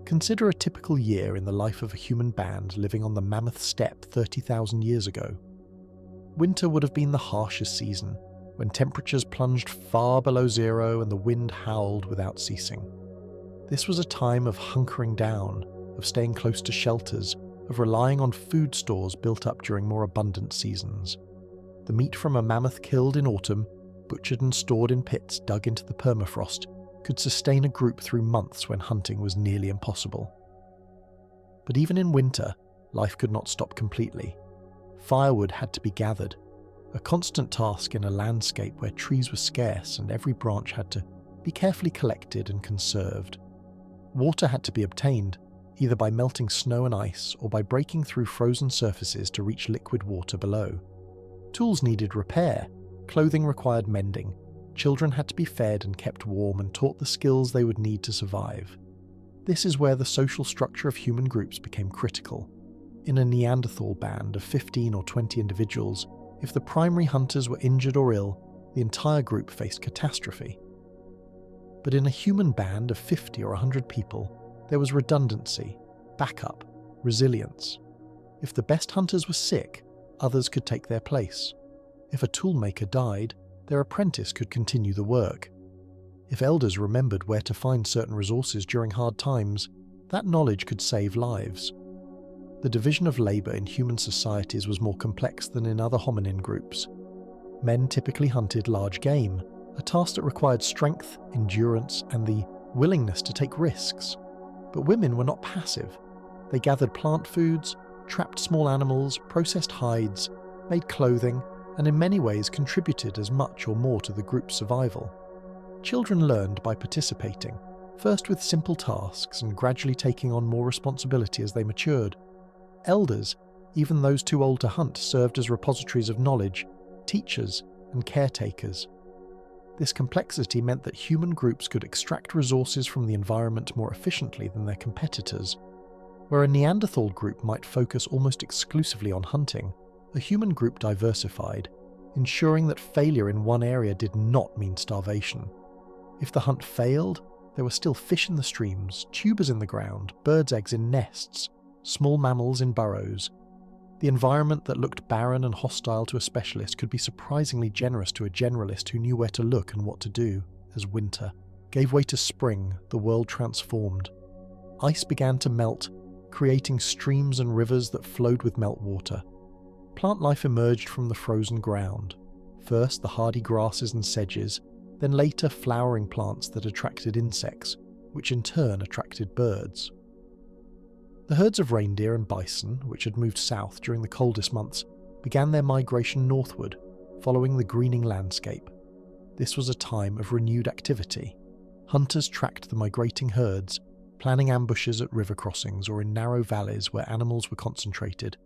Consider a typical year in the life of a human band living on the Mammoth Steppe 30,000 years ago. Winter would have been the harshest season, when temperatures plunged far below zero and the wind howled without ceasing. This was a time of hunkering down, of staying close to shelters, of relying on food stores built up during more abundant seasons. The meat from a mammoth killed in autumn, butchered and stored in pits dug into the permafrost, could sustain a group through months when hunting was nearly impossible. But even in winter, life could not stop completely. Firewood had to be gathered, a constant task in a landscape where trees were scarce and every branch had to be carefully collected and conserved. Water had to be obtained, either by melting snow and ice or by breaking through frozen surfaces to reach liquid water below. Tools needed repair, clothing required mending, children had to be fed and kept warm and taught the skills they would need to survive. This is where the social structure of human groups became critical. In a Neanderthal band of 15 or 20 individuals, if the primary hunters were injured or ill, the entire group faced catastrophe. But in a human band of 50 or 100 people, there was redundancy, backup, resilience. If the best hunters were sick, others could take their place. If a toolmaker died, their apprentice could continue the work. If elders remembered where to find certain resources during hard times, that knowledge could save lives. The division of labour in human societies was more complex than in other hominin groups. Men typically hunted large game, a task that required strength, endurance, and the willingness to take risks. But women were not passive. They gathered plant foods, trapped small animals, processed hides, made clothing, and in many ways contributed as much or more to the group's survival. Children learned by participating, first with simple tasks and gradually taking on more responsibility as they matured. Elders, even those too old to hunt, served as repositories of knowledge, teachers, and caretakers. This complexity meant that human groups could extract resources from the environment more efficiently than their competitors. Where a Neanderthal group might focus almost exclusively on hunting, a human group diversified, ensuring that failure in one area did not mean starvation. If the hunt failed, there were still fish in the streams, tubers in the ground, birds' eggs in nests, small mammals in burrows. The environment that looked barren and hostile to a specialist could be surprisingly generous to a generalist who knew where to look and what to do. As winter gave way to spring, the world transformed. Ice began to melt, creating streams and rivers that flowed with meltwater. Plant life emerged from the frozen ground. First the hardy grasses and sedges, then later flowering plants that attracted insects, which in turn attracted birds. The herds of reindeer and bison, which had moved south during the coldest months, began their migration northward, following the greening landscape. This was a time of renewed activity. Hunters tracked the migrating herds, planning ambushes at river crossings or in narrow valleys where animals were concentrated.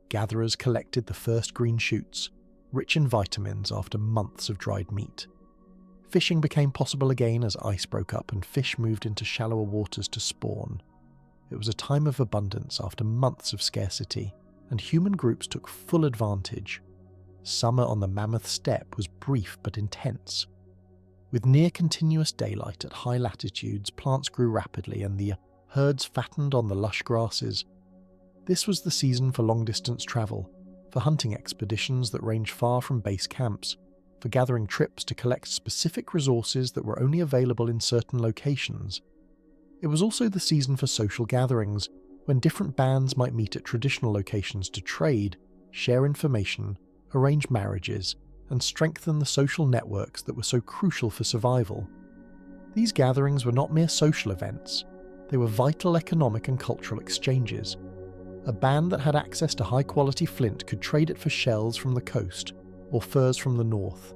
Gatherers collected the first green shoots, rich in vitamins after months of dried meat. Fishing became possible again as ice broke up and fish moved into shallower waters to spawn. It was a time of abundance after months of scarcity, and human groups took full advantage. Summer on the Mammoth Steppe was brief but intense. With near-continuous daylight at high latitudes, plants grew rapidly and the herds fattened on the lush grasses. This was the season for long-distance travel, for hunting expeditions that ranged far from base camps, for gathering trips to collect specific resources that were only available in certain locations. It was also the season for social gatherings, when different bands might meet at traditional locations to trade, share information, arrange marriages, and strengthen the social networks that were so crucial for survival. These gatherings were not mere social events, they were vital economic and cultural exchanges. A band that had access to high-quality flint could trade it for shells from the coast, or furs from the north.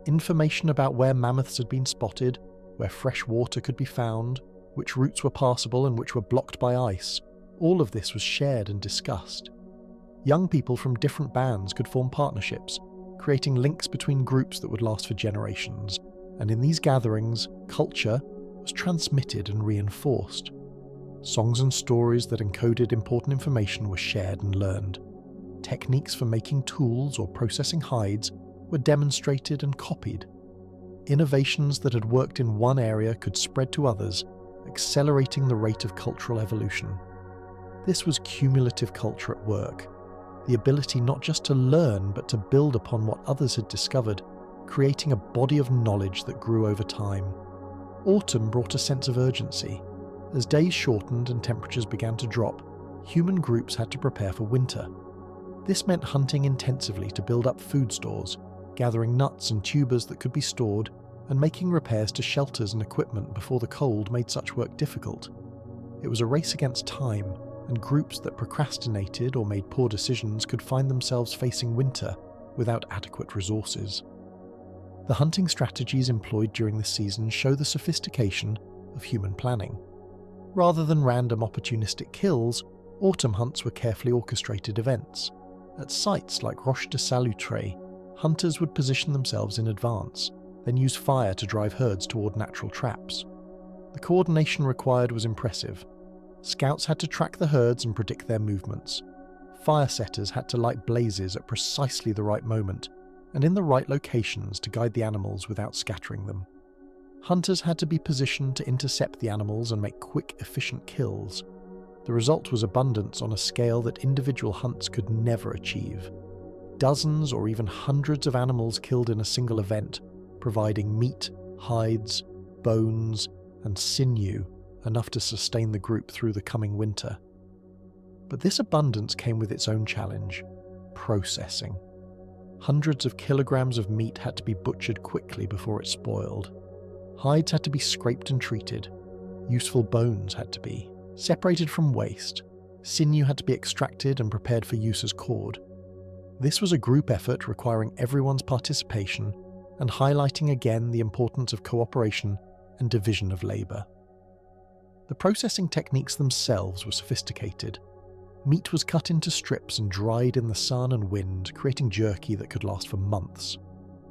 Information about where mammoths had been spotted, where fresh water could be found, which routes were passable and which were blocked by ice, all of this was shared and discussed. Young people from different bands could form partnerships, creating links between groups that would last for generations, and in these gatherings, culture was transmitted and reinforced. Songs and stories that encoded important information were shared and learned. Techniques for making tools or processing hides were demonstrated and copied. Innovations that had worked in one area could spread to others, accelerating the rate of cultural evolution. This was cumulative culture at work, the ability not just to learn but to build upon what others had discovered, creating a body of knowledge that grew over time. Autumn brought a sense of urgency. As days shortened and temperatures began to drop, human groups had to prepare for winter. This meant hunting intensively to build up food stores, gathering nuts and tubers that could be stored, and making repairs to shelters and equipment before the cold made such work difficult. It was a race against time, and groups that procrastinated or made poor decisions could find themselves facing winter without adequate resources. The hunting strategies employed during this season show the sophistication of human planning. Rather than random opportunistic kills, autumn hunts were carefully orchestrated events. At sites like Roche de Salutre, hunters would position themselves in advance, then use fire to drive herds toward natural traps. The coordination required was impressive. Scouts had to track the herds and predict their movements. Fire setters had to light blazes at precisely the right moment, and in the right locations to guide the animals without scattering them. Hunters had to be positioned to intercept the animals and make quick, efficient kills. The result was abundance on a scale that individual hunts could never achieve. Dozens or even hundreds of animals killed in a single event, providing meat, hides, bones, and sinew, enough to sustain the group through the coming winter. But this abundance came with its own challenge: processing. Hundreds of kilograms of meat had to be butchered quickly before it spoiled. Hides had to be scraped and treated. Useful bones had to be separated from waste. Sinew had to be extracted and prepared for use as cord. This was a group effort requiring everyone's participation and highlighting again the importance of cooperation and division of labour. The processing techniques themselves were sophisticated. Meat was cut into strips and dried in the sun and wind, creating jerky that could last for months.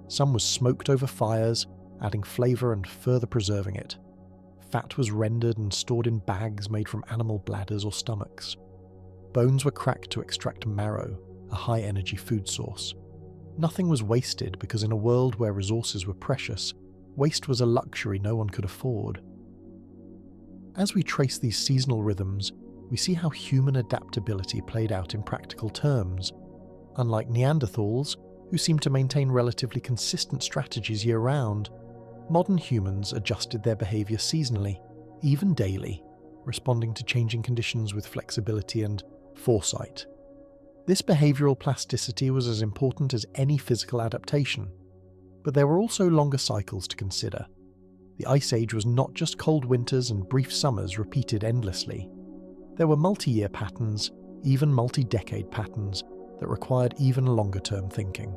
Some was smoked over fires, adding flavour and further preserving it. Fat was rendered and stored in bags made from animal bladders or stomachs. Bones were cracked to extract marrow, a high-energy food source. Nothing was wasted because in a world where resources were precious, waste was a luxury no one could afford. As we trace these seasonal rhythms, we see how human adaptability played out in practical terms. Unlike Neanderthals, who seemed to maintain relatively consistent strategies year-round, modern humans adjusted their behaviour seasonally, even daily, responding to changing conditions with flexibility and foresight. This behavioural plasticity was as important as any physical adaptation, but there were also longer cycles to consider. The Ice Age was not just cold winters and brief summers repeated endlessly. There were multi-year patterns, even multi-decade patterns, that required even longer-term thinking.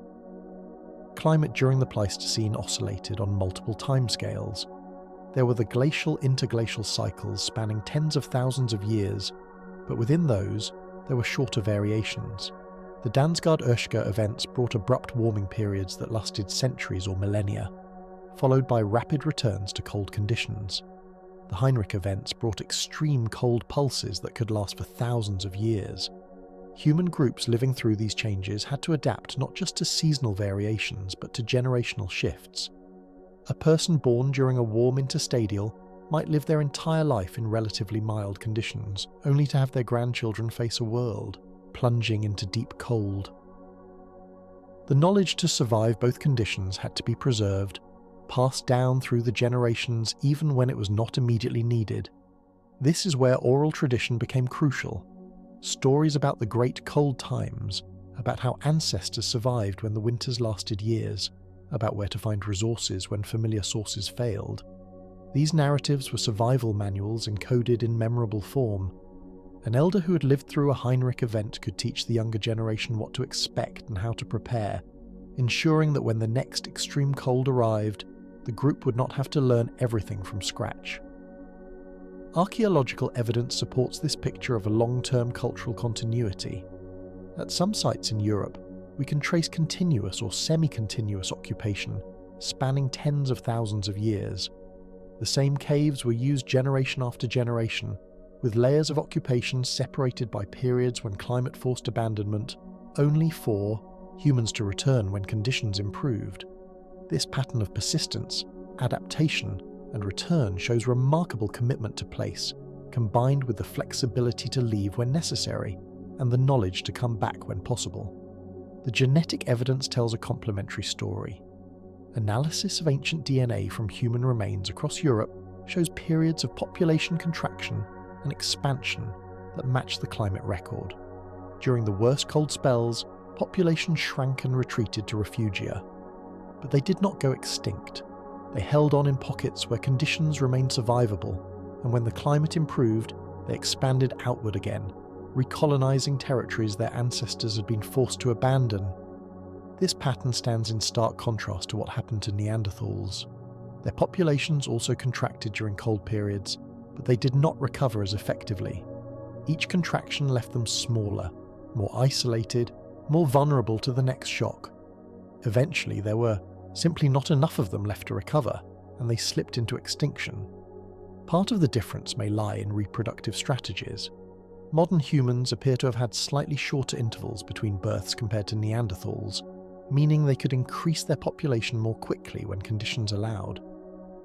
Climate during the Pleistocene oscillated on multiple timescales. There were the glacial-interglacial cycles spanning tens of thousands of years, but within those, there were shorter variations. The Dansgaard-Oeschger events brought abrupt warming periods that lasted centuries or millennia, followed by rapid returns to cold conditions. The Heinrich events brought extreme cold pulses that could last for thousands of years. Human groups living through these changes had to adapt not just to seasonal variations, but to generational shifts. A person born during a warm interstadial might live their entire life in relatively mild conditions, only to have their grandchildren face a world plunging into deep cold. The knowledge to survive both conditions had to be preserved, passed down through the generations even when it was not immediately needed. This is where oral tradition became crucial. Stories about the great cold times, about how ancestors survived when the winters lasted years, about where to find resources when familiar sources failed. These narratives were survival manuals encoded in memorable form. An elder who had lived through a Heinrich event could teach the younger generation what to expect and how to prepare, ensuring that when the next extreme cold arrived, the group would not have to learn everything from scratch. Archaeological evidence supports this picture of a long-term cultural continuity. At some sites in Europe, we can trace continuous or semi-continuous occupation, spanning tens of thousands of years. The same caves were used generation after generation, with layers of occupation separated by periods when climate forced abandonment, only for humans to return when conditions improved. This pattern of persistence, adaptation, and return shows remarkable commitment to place, combined with the flexibility to leave when necessary, and the knowledge to come back when possible. The genetic evidence tells a complementary story. Analysis of ancient DNA from human remains across Europe shows periods of population contraction and expansion that match the climate record. During the worst cold spells, populations shrank and retreated to refugia. But they did not go extinct. They held on in pockets where conditions remained survivable, and when the climate improved, they expanded outward again, recolonizing territories their ancestors had been forced to abandon. This pattern stands in stark contrast to what happened to Neanderthals. Their populations also contracted during cold periods, but they did not recover as effectively. Each contraction left them smaller, more isolated, more vulnerable to the next shock. Eventually, there were simply not enough of them left to recover, and they slipped into extinction. Part of the difference may lie in reproductive strategies. Modern humans appear to have had slightly shorter intervals between births compared to Neanderthals, meaning they could increase their population more quickly when conditions allowed.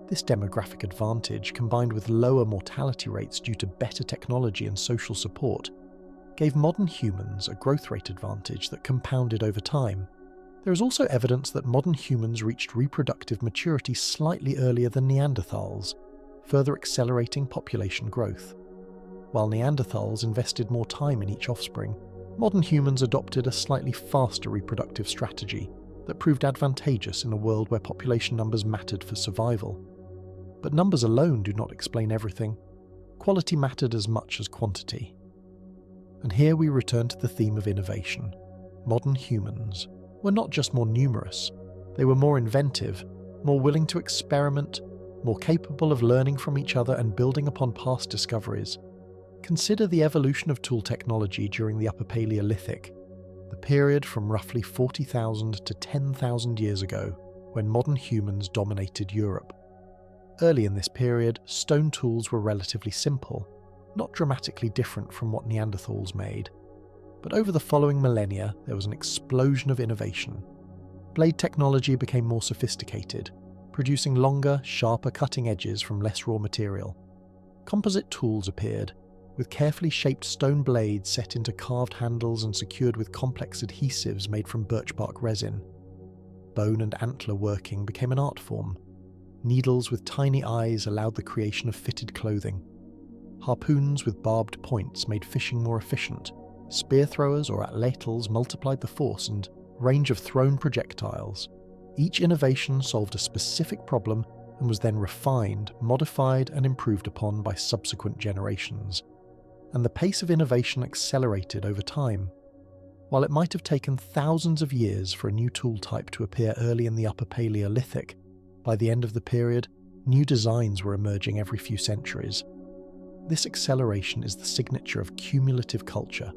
This demographic advantage, combined with lower mortality rates due to better technology and social support, gave modern humans a growth rate advantage that compounded over time. There is also evidence that modern humans reached reproductive maturity slightly earlier than Neanderthals, further accelerating population growth. While Neanderthals invested more time in each offspring, modern humans adopted a slightly faster reproductive strategy that proved advantageous in a world where population numbers mattered for survival. But numbers alone do not explain everything. Quality mattered as much as quantity. And here we return to the theme of innovation. Modern humans were not just more numerous, they were more inventive, more willing to experiment, more capable of learning from each other and building upon past discoveries. Consider the evolution of tool technology during the Upper Paleolithic, the period from roughly 40,000 to 10,000 years ago, when modern humans dominated Europe. Early in this period, stone tools were relatively simple, not dramatically different from what Neanderthals made. But over the following millennia, there was an explosion of innovation. Blade technology became more sophisticated, producing longer, sharper cutting edges from less raw material. Composite tools appeared, with carefully shaped stone blades set into carved handles and secured with complex adhesives made from birch bark resin. Bone and antler working became an art form. Needles with tiny eyes allowed the creation of fitted clothing. Harpoons with barbed points made fishing more efficient. Spear throwers or atlatls multiplied the force and range of thrown projectiles. Each innovation solved a specific problem and was then refined, modified, and improved upon by subsequent generations. And the pace of innovation accelerated over time. While it might have taken thousands of years for a new tool type to appear early in the Upper Paleolithic, by the end of the period, new designs were emerging every few centuries. This acceleration is the signature of cumulative culture,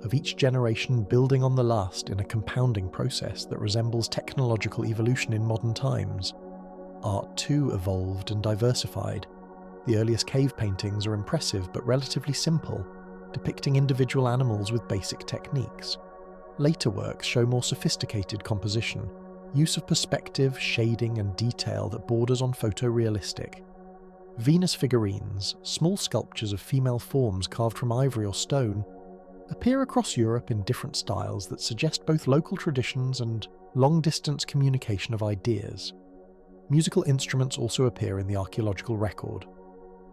of each generation building on the last in a compounding process that resembles technological evolution in modern times. Art too evolved and diversified. The earliest cave paintings are impressive but relatively simple, depicting individual animals with basic techniques. Later works show more sophisticated composition, use of perspective, shading, and detail that borders on photorealistic. Venus figurines, small sculptures of female forms carved from ivory or stone, appear across Europe in different styles that suggest both local traditions and long-distance communication of ideas. Musical instruments also appear in the archaeological record.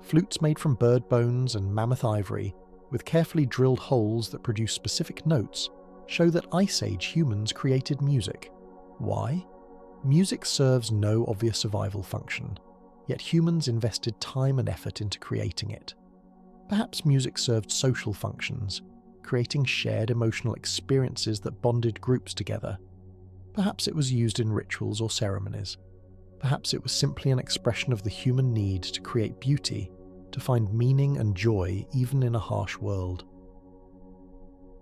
Flutes made from bird bones and mammoth ivory, with carefully drilled holes that produce specific notes, show that Ice Age humans created music. Why? Music serves no obvious survival function, yet humans invested time and effort into creating it. Perhaps music served social functions, creating shared emotional experiences that bonded groups together. Perhaps it was used in rituals or ceremonies. Perhaps it was simply an expression of the human need to create beauty, to find meaning and joy even in a harsh world.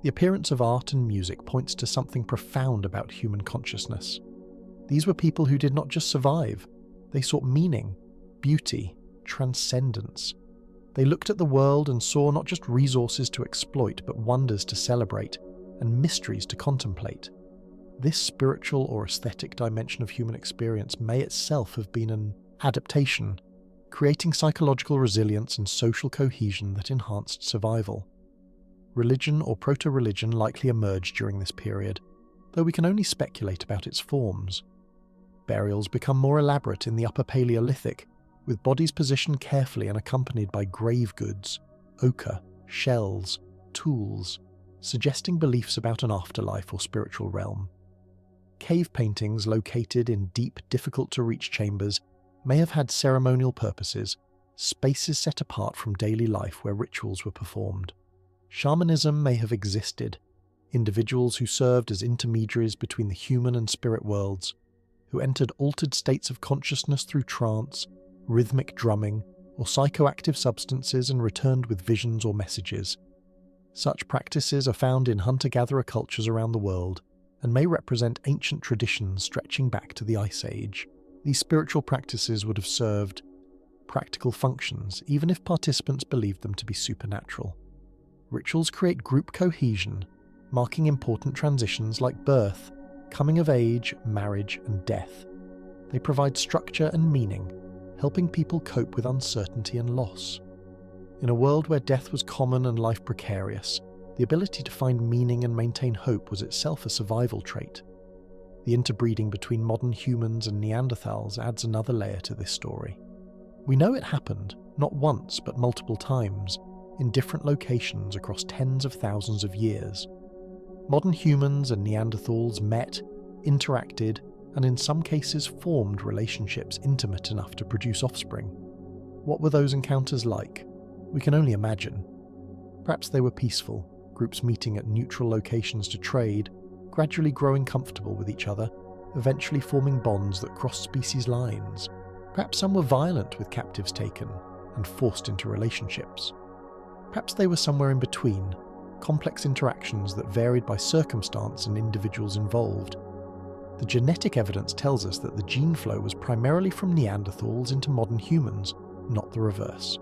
The appearance of art and music points to something profound about human consciousness. These were people who did not just survive, they sought meaning, beauty, transcendence. They looked at the world and saw not just resources to exploit, but wonders to celebrate, and mysteries to contemplate. This spiritual or aesthetic dimension of human experience may itself have been an adaptation, creating psychological resilience and social cohesion that enhanced survival. Religion or proto-religion likely emerged during this period, though we can only speculate about its forms. Burials become more elaborate in the Upper Paleolithic, with bodies positioned carefully and accompanied by grave goods, ochre, shells, tools, suggesting beliefs about an afterlife or spiritual realm. Cave paintings located in deep, difficult-to-reach chambers may have had ceremonial purposes, spaces set apart from daily life where rituals were performed. Shamanism may have existed, individuals who served as intermediaries between the human and spirit worlds, who entered altered states of consciousness through trance, rhythmic drumming, or psychoactive substances and returned with visions or messages. Such practices are found in hunter-gatherer cultures around the world and may represent ancient traditions stretching back to the Ice Age. These spiritual practices would have served practical functions, even if participants believed them to be supernatural. Rituals create group cohesion, marking important transitions like birth, coming of age, marriage, and death. They provide structure and meaning, helping people cope with uncertainty and loss. In a world where death was common and life precarious, the ability to find meaning and maintain hope was itself a survival trait. The interbreeding between modern humans and Neanderthals adds another layer to this story. We know it happened, not once but multiple times, in different locations across tens of thousands of years. Modern humans and Neanderthals met, interacted, and in some cases formed relationships intimate enough to produce offspring. What were those encounters like? We can only imagine. Perhaps they were peaceful, groups meeting at neutral locations to trade, gradually growing comfortable with each other, eventually forming bonds that crossed species lines. Perhaps some were violent with captives taken and forced into relationships. Perhaps they were somewhere in between, complex interactions that varied by circumstance and individuals involved. The genetic evidence tells us that the gene flow was primarily from Neanderthals into modern humans, not the reverse.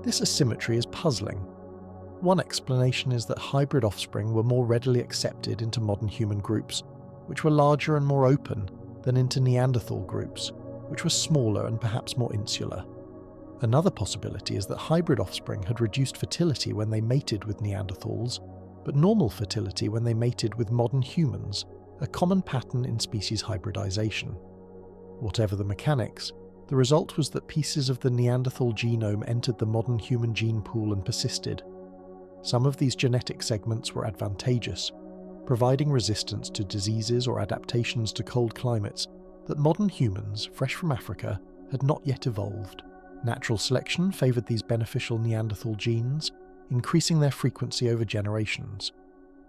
This asymmetry is puzzling. One explanation is that hybrid offspring were more readily accepted into modern human groups, which were larger and more open, than into Neanderthal groups, which were smaller and perhaps more insular. Another possibility is that hybrid offspring had reduced fertility when they mated with Neanderthals, but normal fertility when they mated with modern humans, a common pattern in species hybridization. Whatever the mechanics, the result was that pieces of the Neanderthal genome entered the modern human gene pool and persisted. Some of these genetic segments were advantageous, providing resistance to diseases or adaptations to cold climates that modern humans, fresh from Africa, had not yet evolved. Natural selection favoured these beneficial Neanderthal genes, increasing their frequency over generations.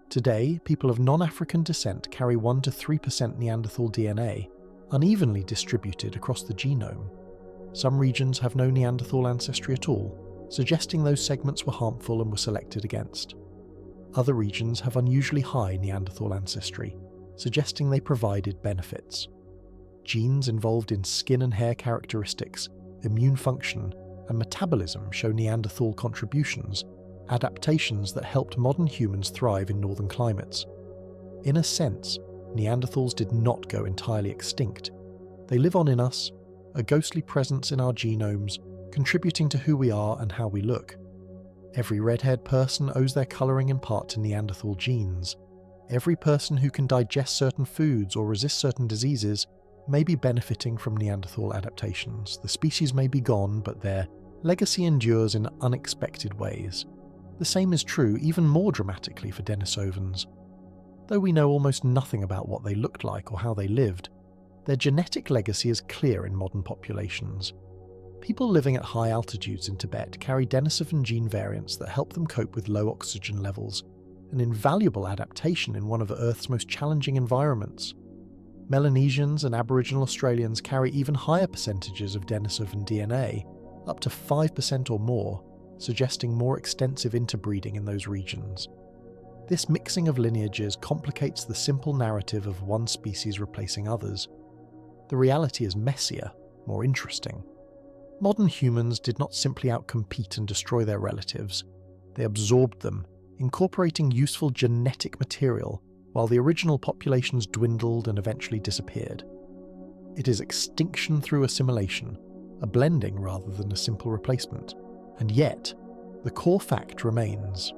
Today, people of non-African descent carry 1 to 3% Neanderthal DNA, unevenly distributed across the genome. Some regions have no Neanderthal ancestry at all, suggesting those segments were harmful and were selected against. Other regions have unusually high Neanderthal ancestry, suggesting they provided benefits. Genes involved in skin and hair characteristics, immune function, and metabolism show Neanderthal contributions, adaptations that helped modern humans thrive in northern climates. In a sense, Neanderthals did not go entirely extinct. They live on in us, a ghostly presence in our genomes, contributing to who we are and how we look. Every red-haired person owes their colouring in part to Neanderthal genes. Every person who can digest certain foods or resist certain diseases may be benefiting from Neanderthal adaptations. The species may be gone, but their legacy endures in unexpected ways. The same is true, even more dramatically, for Denisovans. Though we know almost nothing about what they looked like or how they lived, their genetic legacy is clear in modern populations. People living at high altitudes in Tibet carry Denisovan gene variants that help them cope with low oxygen levels, an invaluable adaptation in one of Earth's most challenging environments. Melanesians and Aboriginal Australians carry even higher percentages of Denisovan DNA, up to 5% or more, suggesting more extensive interbreeding in those regions. This mixing of lineages complicates the simple narrative of one species replacing others. The reality is messier, more interesting. Modern humans did not simply outcompete and destroy their relatives. They absorbed them, incorporating useful genetic material, while the original populations dwindled and eventually disappeared. It is extinction through assimilation, a blending rather than a simple replacement. And yet, the core fact remains.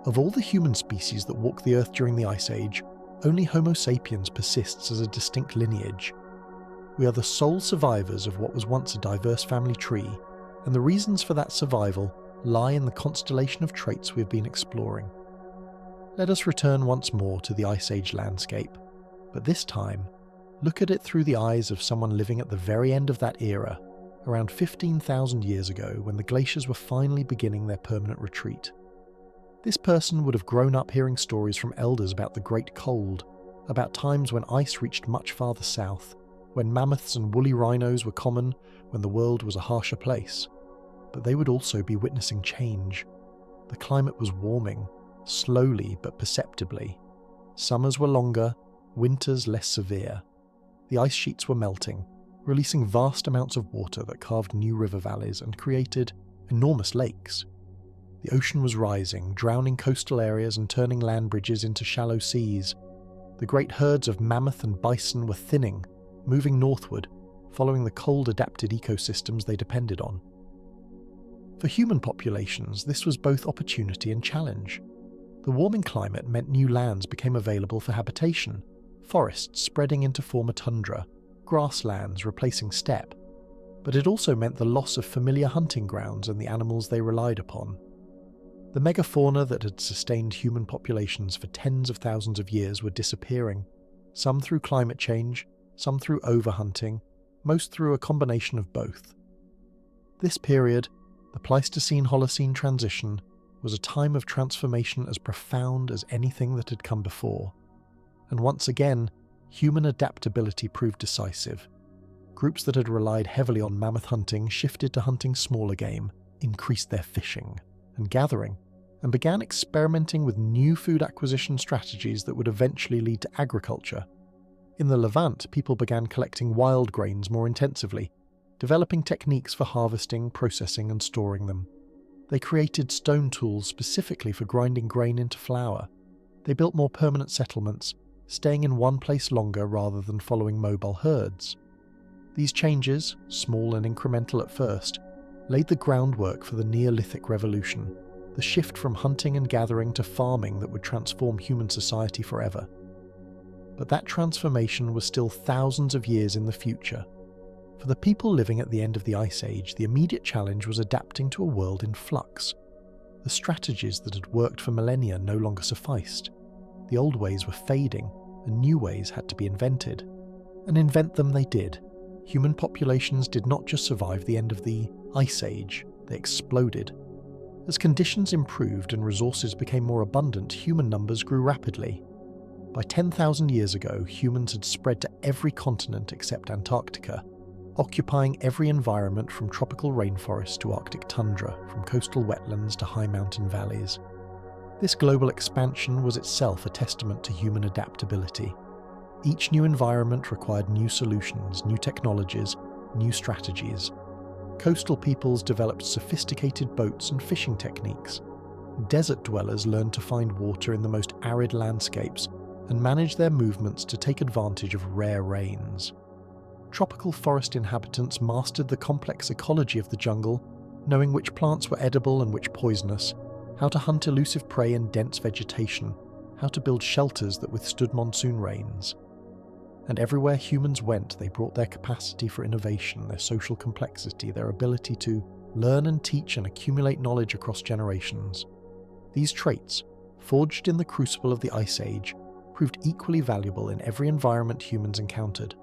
Of all the human species that walked the Earth during the Ice Age, only Homo sapiens persists as a distinct lineage. We are the sole survivors of what was once a diverse family tree, and the reasons for that survival lie in the constellation of traits we have been exploring. Let us return once more to the Ice Age landscape, but this time, look at it through the eyes of someone living at the very end of that era, around 15,000 years ago, when the glaciers were finally beginning their permanent retreat. This person would have grown up hearing stories from elders about the Great Cold, about times when ice reached much farther south, when mammoths and woolly rhinos were common, when the world was a harsher place. But they would also be witnessing change. The climate was warming, slowly but perceptibly. Summers were longer, winters less severe. The ice sheets were melting, releasing vast amounts of water that carved new river valleys and created enormous lakes. The ocean was rising, drowning coastal areas and turning land bridges into shallow seas. The great herds of mammoth and bison were thinning, moving northward, following the cold-adapted ecosystems they depended on. For human populations, this was both opportunity and challenge. The warming climate meant new lands became available for habitation, forests spreading into former tundra, grasslands replacing steppe. But it also meant the loss of familiar hunting grounds and the animals they relied upon. The megafauna that had sustained human populations for tens of thousands of years were disappearing, some through climate change, some through overhunting, most through a combination of both. This period, the Pleistocene-Holocene transition, was a time of transformation as profound as anything that had come before. And once again, human adaptability proved decisive. Groups that had relied heavily on mammoth hunting shifted to hunting smaller game, increased their fishing and gathering, and began experimenting with new food acquisition strategies that would eventually lead to agriculture. In the Levant, people began collecting wild grains more intensively, developing techniques for harvesting, processing, and storing them. They created stone tools specifically for grinding grain into flour. They built more permanent settlements, staying in one place longer rather than following mobile herds. These changes, small and incremental at first, laid the groundwork for the Neolithic Revolution, the shift from hunting and gathering to farming that would transform human society forever. But that transformation was still thousands of years in the future. For the people living at the end of the Ice Age, the immediate challenge was adapting to a world in flux. The strategies that had worked for millennia no longer sufficed. The old ways were fading, and new ways had to be invented. And invent them they did. Human populations did not just survive the end of the Ice Age, they exploded. As conditions improved and resources became more abundant, human numbers grew rapidly. By 10,000 years ago, humans had spread to every continent except Antarctica, occupying every environment from tropical rainforests to Arctic tundra, from coastal wetlands to high mountain valleys. This global expansion was itself a testament to human adaptability. Each new environment required new solutions, new technologies, new strategies. Coastal peoples developed sophisticated boats and fishing techniques. Desert dwellers learned to find water in the most arid landscapes and manage their movements to take advantage of rare rains. Tropical forest inhabitants mastered the complex ecology of the jungle, knowing which plants were edible and which poisonous, how to hunt elusive prey in dense vegetation, how to build shelters that withstood monsoon rains. And everywhere humans went, they brought their capacity for innovation, their social complexity, their ability to learn and teach and accumulate knowledge across generations. These traits, forged in the crucible of the Ice Age, proved equally valuable in every environment humans encountered.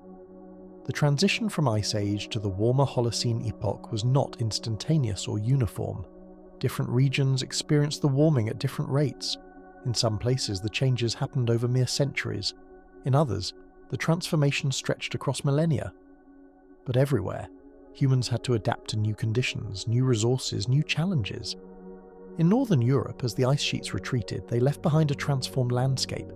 The transition from Ice Age to the warmer Holocene epoch was not instantaneous or uniform. Different regions experienced the warming at different rates. In some places, the changes happened over mere centuries. In others, the transformation stretched across millennia. But everywhere, humans had to adapt to new conditions, new resources, new challenges. In northern Europe, as the ice sheets retreated, they left behind a transformed landscape.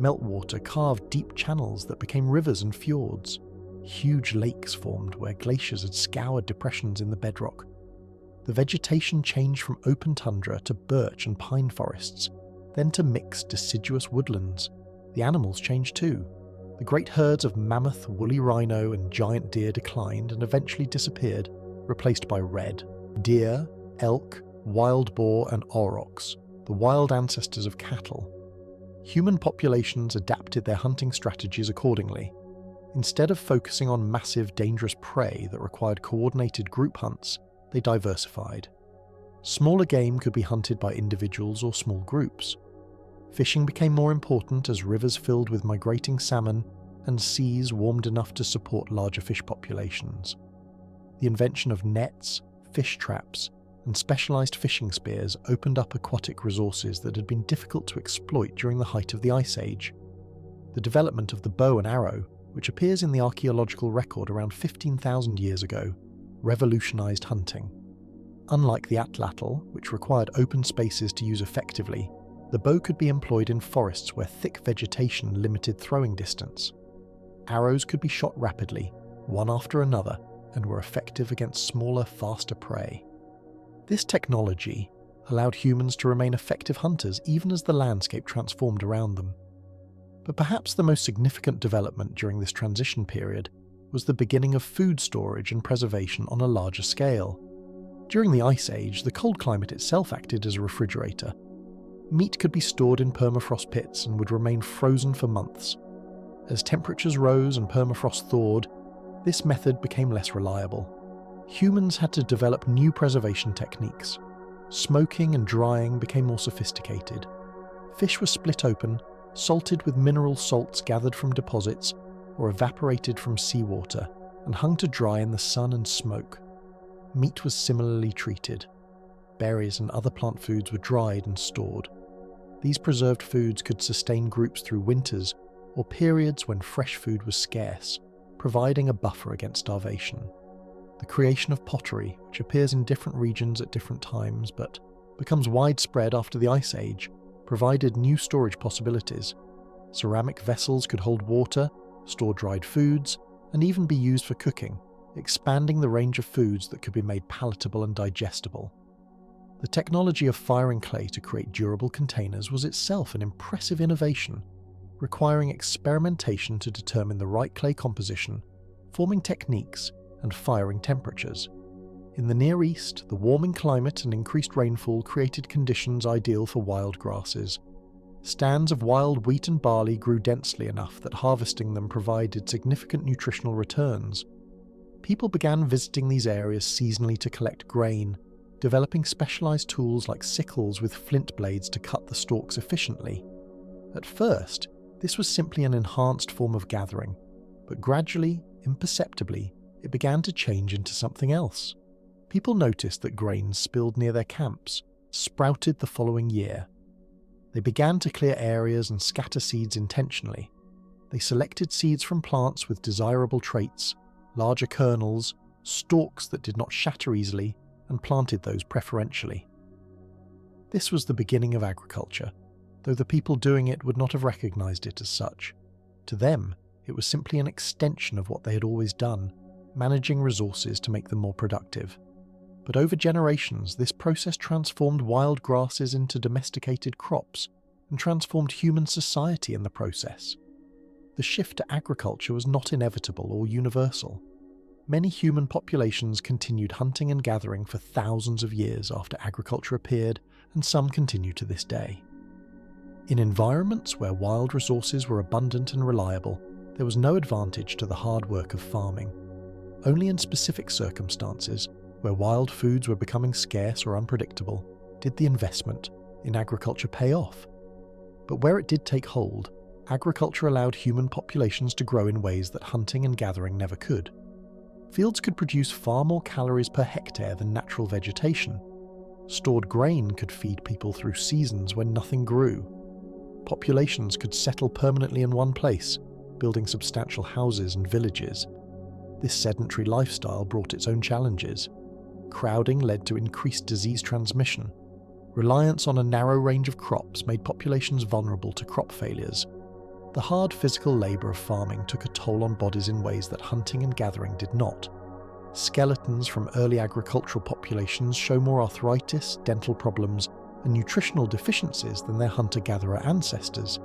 Meltwater carved deep channels that became rivers and fjords. Huge lakes formed where glaciers had scoured depressions in the bedrock. The vegetation changed from open tundra to birch and pine forests, then to mixed deciduous woodlands. The animals changed too. The great herds of mammoth, woolly rhino, and giant deer declined and eventually disappeared, replaced by red, deer, elk, wild boar, and aurochs, the wild ancestors of cattle. Human populations adapted their hunting strategies accordingly. Instead of focusing on massive, dangerous prey that required coordinated group hunts, they diversified. Smaller game could be hunted by individuals or small groups. Fishing became more important as rivers filled with migrating salmon and seas warmed enough to support larger fish populations. The invention of nets, fish traps, and specialized fishing spears opened up aquatic resources that had been difficult to exploit during the height of the Ice Age. The development of the bow and arrow, which appears in the archaeological record around 15,000 years ago, revolutionized hunting. Unlike the atlatl, which required open spaces to use effectively, the bow could be employed in forests where thick vegetation limited throwing distance. Arrows could be shot rapidly, one after another, and were effective against smaller, faster prey. This technology allowed humans to remain effective hunters even as the landscape transformed around them. But perhaps the most significant development during this transition period was the beginning of food storage and preservation on a larger scale. During the Ice Age, the cold climate itself acted as a refrigerator. Meat could be stored in permafrost pits and would remain frozen for months. As temperatures rose and permafrost thawed, this method became less reliable. Humans had to develop new preservation techniques. Smoking and drying became more sophisticated. Fish were split open, salted with mineral salts gathered from deposits, or evaporated from seawater and hung to dry in the sun and smoke. Meat was similarly treated. Berries and other plant foods were dried and stored. These preserved foods could sustain groups through winters or periods when fresh food was scarce, providing a buffer against starvation. The creation of pottery, which appears in different regions at different times but becomes widespread after the Ice Age, provided new storage possibilities. Ceramic vessels could hold water, store dried foods, and even be used for cooking, expanding the range of foods that could be made palatable and digestible. The technology of firing clay to create durable containers was itself an impressive innovation, requiring experimentation to determine the right clay composition, forming techniques, and firing temperatures. In the Near East, the warming climate and increased rainfall created conditions ideal for wild grasses. Stands of wild wheat and barley grew densely enough that harvesting them provided significant nutritional returns. People began visiting these areas seasonally to collect grain, developing specialized tools like sickles with flint blades to cut the stalks efficiently. At first, this was simply an enhanced form of gathering, but gradually, imperceptibly, it began to change into something else. People noticed that grains spilled near their camps sprouted the following year. They began to clear areas and scatter seeds intentionally. They selected seeds from plants with desirable traits, larger kernels, stalks that did not shatter easily, and planted those preferentially. This was the beginning of agriculture, though the people doing it would not have recognized it as such. To them, it was simply an extension of what they had always done, managing resources to make them more productive. But over generations, this process transformed wild grasses into domesticated crops and transformed human society in the process. The shift to agriculture was not inevitable or universal. Many human populations continued hunting and gathering for thousands of years after agriculture appeared, and some continue to this day. In environments where wild resources were abundant and reliable, there was no advantage to the hard work of farming. Only in specific circumstances, where wild foods were becoming scarce or unpredictable, did the investment in agriculture pay off. But where it did take hold, agriculture allowed human populations to grow in ways that hunting and gathering never could. Fields could produce far more calories per hectare than natural vegetation. Stored grain could feed people through seasons when nothing grew. Populations could settle permanently in one place, building substantial houses and villages. This sedentary lifestyle brought its own challenges. Crowding led to increased disease transmission. Reliance on a narrow range of crops made populations vulnerable to crop failures. The hard physical labour of farming took a toll on bodies in ways that hunting and gathering did not. Skeletons from early agricultural populations show more arthritis, dental problems, and nutritional deficiencies than their hunter-gatherer ancestors.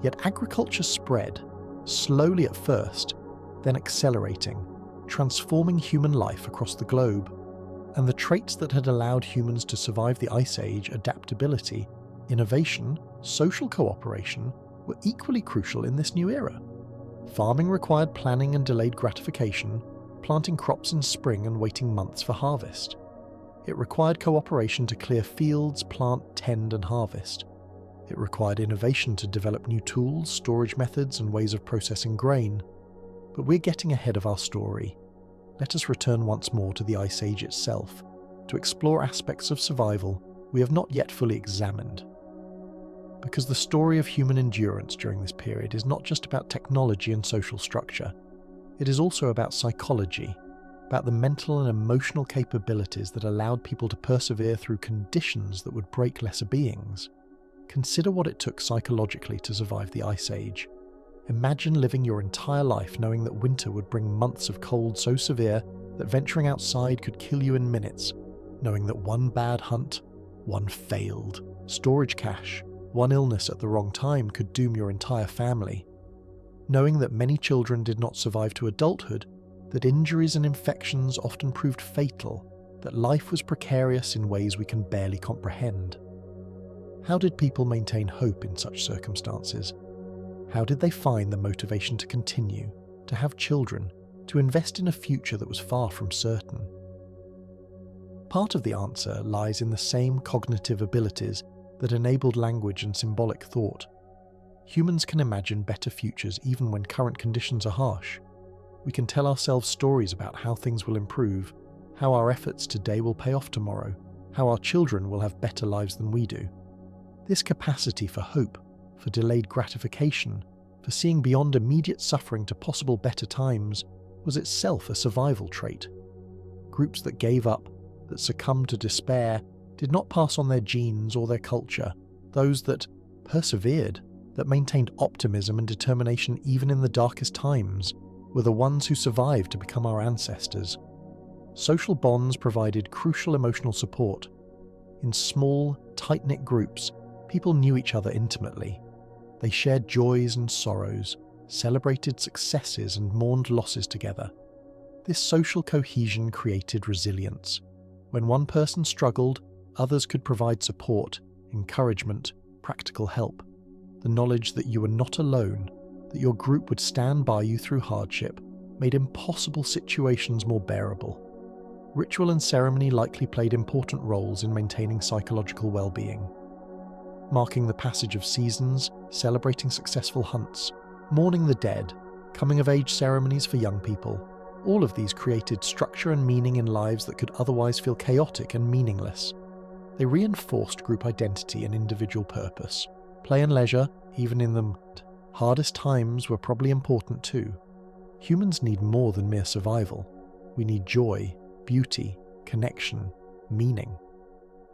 Yet agriculture spread, slowly at first, then accelerating, transforming human life across the globe. And the traits that had allowed humans to survive the Ice Age, adaptability, innovation, social cooperation, were equally crucial in this new era. Farming required planning and delayed gratification, planting crops in spring and waiting months for harvest. It required cooperation to clear fields, plant, tend, and harvest. It required innovation to develop new tools, storage methods, and ways of processing grain. But we're getting ahead of our story. Let us return once more to the Ice Age itself, to explore aspects of survival we have not yet fully examined. Because the story of human endurance during this period is not just about technology and social structure. It is also about psychology, about the mental and emotional capabilities that allowed people to persevere through conditions that would break lesser beings. Consider what it took psychologically to survive the Ice Age. Imagine living your entire life knowing that winter would bring months of cold so severe that venturing outside could kill you in minutes, knowing that one bad hunt, one failed storage cache, one illness at the wrong time could doom your entire family. Knowing that many children did not survive to adulthood, that injuries and infections often proved fatal, that life was precarious in ways we can barely comprehend. How did people maintain hope in such circumstances? How did they find the motivation to continue, to have children, to invest in a future that was far from certain? Part of the answer lies in the same cognitive abilities that enabled language and symbolic thought. Humans can imagine better futures even when current conditions are harsh. We can tell ourselves stories about how things will improve, how our efforts today will pay off tomorrow, how our children will have better lives than we do. This capacity for hope, for delayed gratification, for seeing beyond immediate suffering to possible better times, was itself a survival trait. Groups that gave up, that succumbed to despair, did not pass on their genes or their culture. Those that persevered, that maintained optimism and determination even in the darkest times, were the ones who survived to become our ancestors. Social bonds provided crucial emotional support. In small, tight-knit groups, people knew each other intimately. They shared joys and sorrows, celebrated successes and mourned losses together. This social cohesion created resilience. When one person struggled, others could provide support, encouragement, practical help. The knowledge that you were not alone, that your group would stand by you through hardship, made impossible situations more bearable. Ritual and ceremony likely played important roles in maintaining psychological well-being. Marking the passage of seasons, celebrating successful hunts, mourning the dead, coming-of-age ceremonies for young people, all of these created structure and meaning in lives that could otherwise feel chaotic and meaningless. They reinforced group identity and individual purpose. Play and leisure, even in the hardest times, were probably important too. Humans need more than mere survival. We need joy, beauty, connection, meaning.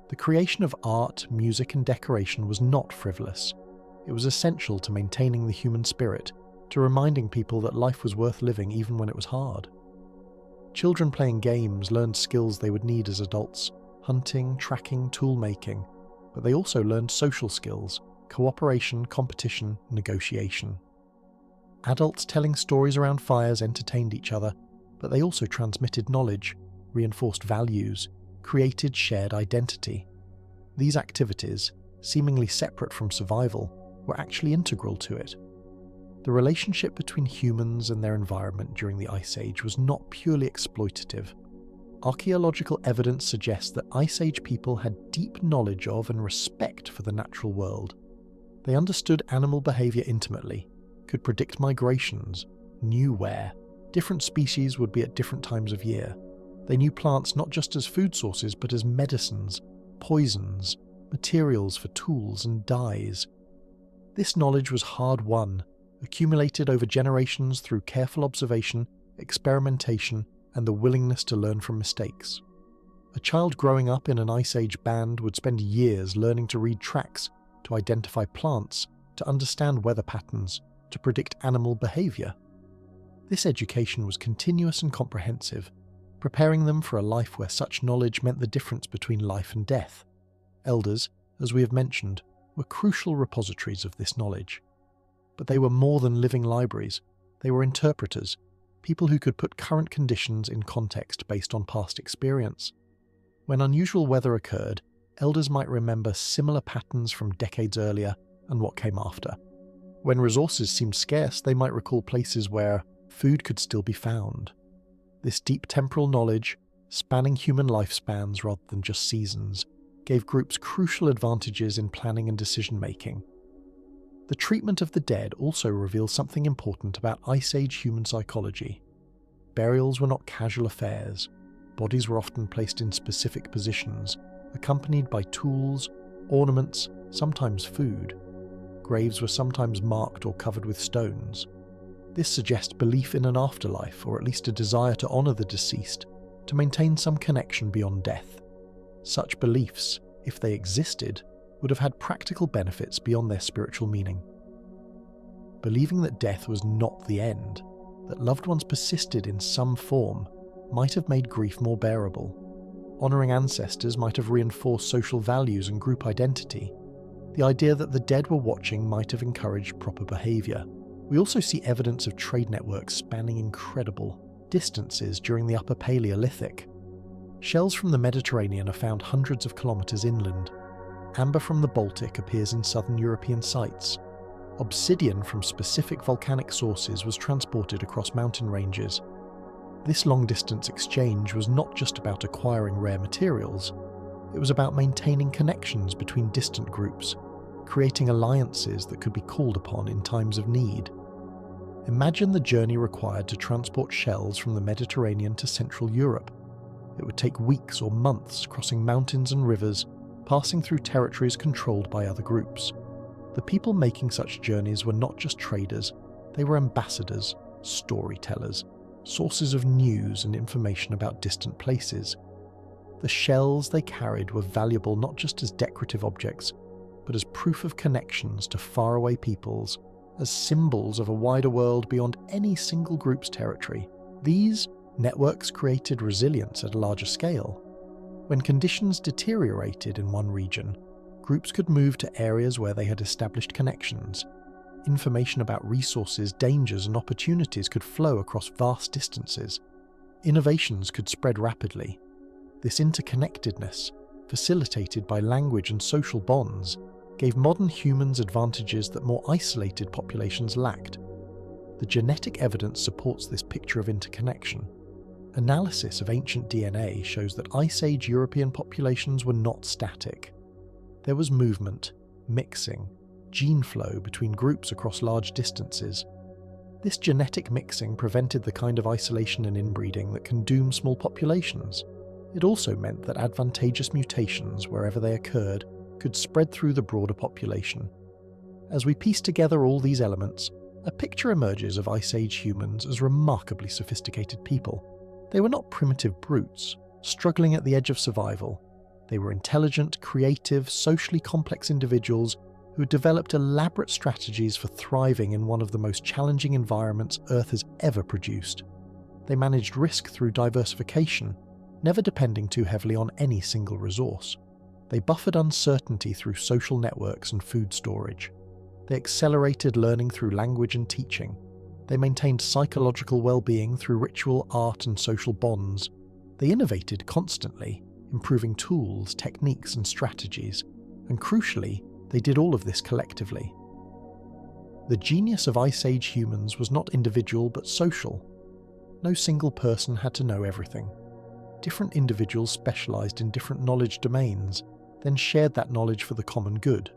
The creation of art, music, and decoration was not frivolous. It was essential to maintaining the human spirit, to reminding people that life was worth living even when it was hard. Children playing games learned skills they would need as adults: hunting, tracking, tool-making, but they also learned social skills: cooperation, competition, negotiation. Adults telling stories around fires entertained each other, but they also transmitted knowledge, reinforced values, created shared identity. These activities, seemingly separate from survival, were actually integral to it. The relationship between humans and their environment during the Ice Age was not purely exploitative. Archaeological evidence suggests that Ice Age people had deep knowledge of and respect for the natural world. They understood animal behavior intimately, could predict migrations, knew where different species would be at different times of year. They knew plants not just as food sources but as medicines, poisons, materials for tools and dyes. This knowledge was hard-won, accumulated over generations through careful observation, experimentation, and the willingness to learn from mistakes. A child growing up in an Ice Age band would spend years learning to read tracks, to identify plants, to understand weather patterns, to predict animal behavior. This education was continuous and comprehensive, preparing them for a life where such knowledge meant the difference between life and death. Elders, as we have mentioned, were crucial repositories of this knowledge. But they were more than living libraries. They were interpreters, people who could put current conditions in context based on past experience. When unusual weather occurred, elders might remember similar patterns from decades earlier and what came after. When resources seemed scarce, they might recall places where food could still be found. This deep temporal knowledge, spanning human lifespans rather than just seasons, gave groups crucial advantages in planning and decision-making. The treatment of the dead also reveals something important about Ice Age human psychology. Burials were not casual affairs. Bodies were often placed in specific positions, accompanied by tools, ornaments, sometimes food. Graves were sometimes marked or covered with stones. This suggests belief in an afterlife, or at least a desire to honour the deceased, to maintain some connection beyond death. Such beliefs, if they existed, would have had practical benefits beyond their spiritual meaning. Believing that death was not the end, that loved ones persisted in some form, might have made grief more bearable. Honouring ancestors might have reinforced social values and group identity. The idea that the dead were watching might have encouraged proper behaviour. We also see evidence of trade networks spanning incredible distances during the Upper Paleolithic. Shells from the Mediterranean are found hundreds of kilometres inland. Amber from the Baltic appears in southern European sites. Obsidian from specific volcanic sources was transported across mountain ranges. This long-distance exchange was not just about acquiring rare materials. It was about maintaining connections between distant groups, creating alliances that could be called upon in times of need. Imagine the journey required to transport shells from the Mediterranean to Central Europe. It would take weeks or months, crossing mountains and rivers, passing through territories controlled by other groups. The people making such journeys were not just traders, they were ambassadors, storytellers, sources of news and information about distant places. The shells they carried were valuable not just as decorative objects, but as proof of connections to faraway peoples, as symbols of a wider world beyond any single group's territory. These networks created resilience at a larger scale. When conditions deteriorated in one region, groups could move to areas where they had established connections. Information about resources, dangers, and opportunities could flow across vast distances. Innovations could spread rapidly. This interconnectedness, facilitated by language and social bonds, gave modern humans advantages that more isolated populations lacked. The genetic evidence supports this picture of interconnection. Analysis of ancient DNA shows that Ice Age European populations were not static. There was movement, mixing, gene flow between groups across large distances. This genetic mixing prevented the kind of isolation and inbreeding that can doom small populations. It also meant that advantageous mutations, wherever they occurred, could spread through the broader population. As we piece together all these elements, a picture emerges of Ice Age humans as remarkably sophisticated people. They were not primitive brutes, struggling at the edge of survival. They were intelligent, creative, socially complex individuals who had developed elaborate strategies for thriving in one of the most challenging environments Earth has ever produced. They managed risk through diversification, never depending too heavily on any single resource. They buffered uncertainty through social networks and food storage. They accelerated learning through language and teaching. They maintained psychological well-being through ritual, art, and social bonds. They innovated constantly, improving tools, techniques, and strategies. And crucially, they did all of this collectively. The genius of Ice Age humans was not individual but social. No single person had to know everything. Different individuals specialized in different knowledge domains, then shared that knowledge for the common good.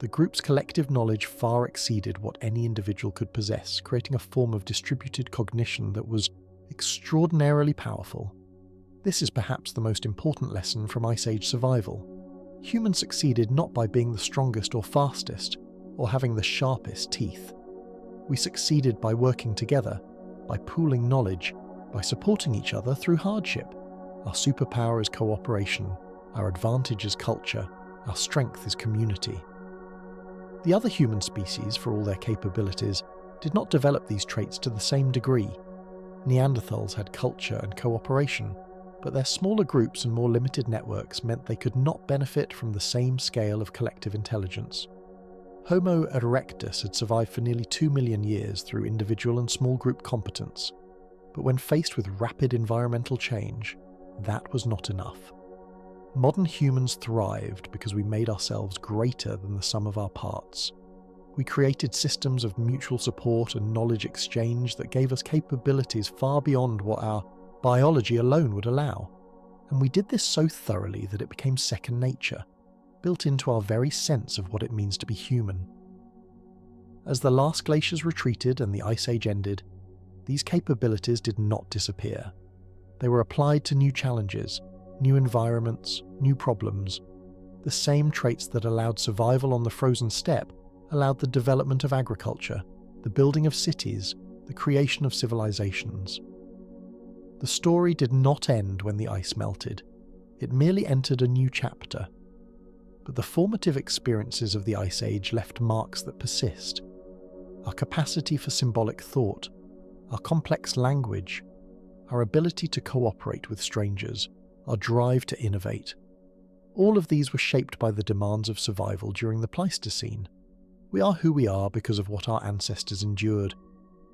The group's collective knowledge far exceeded what any individual could possess, creating a form of distributed cognition that was extraordinarily powerful. This is perhaps the most important lesson from Ice Age survival. Humans succeeded not by being the strongest or fastest, or having the sharpest teeth. We succeeded by working together, by pooling knowledge, by supporting each other through hardship. Our superpower is cooperation, our advantage is culture, our strength is community. The other human species, for all their capabilities, did not develop these traits to the same degree. Neanderthals had culture and cooperation, but their smaller groups and more limited networks meant they could not benefit from the same scale of collective intelligence. Homo erectus had survived for nearly 2 million years through individual and small group competence, but when faced with rapid environmental change, that was not enough. Modern humans thrived because we made ourselves greater than the sum of our parts. We created systems of mutual support and knowledge exchange that gave us capabilities far beyond what our biology alone would allow. And we did this so thoroughly that it became second nature, built into our very sense of what it means to be human. As the last glaciers retreated and the Ice Age ended, these capabilities did not disappear. They were applied to new challenges, new environments, new problems. The same traits that allowed survival on the frozen steppe allowed the development of agriculture, the building of cities, the creation of civilizations. The story did not end when the ice melted. It merely entered a new chapter. But the formative experiences of the Ice Age left marks that persist. Our capacity for symbolic thought, our complex language, our ability to cooperate with strangers, our drive to innovate. All of these were shaped by the demands of survival during the Pleistocene. We are who we are because of what our ancestors endured,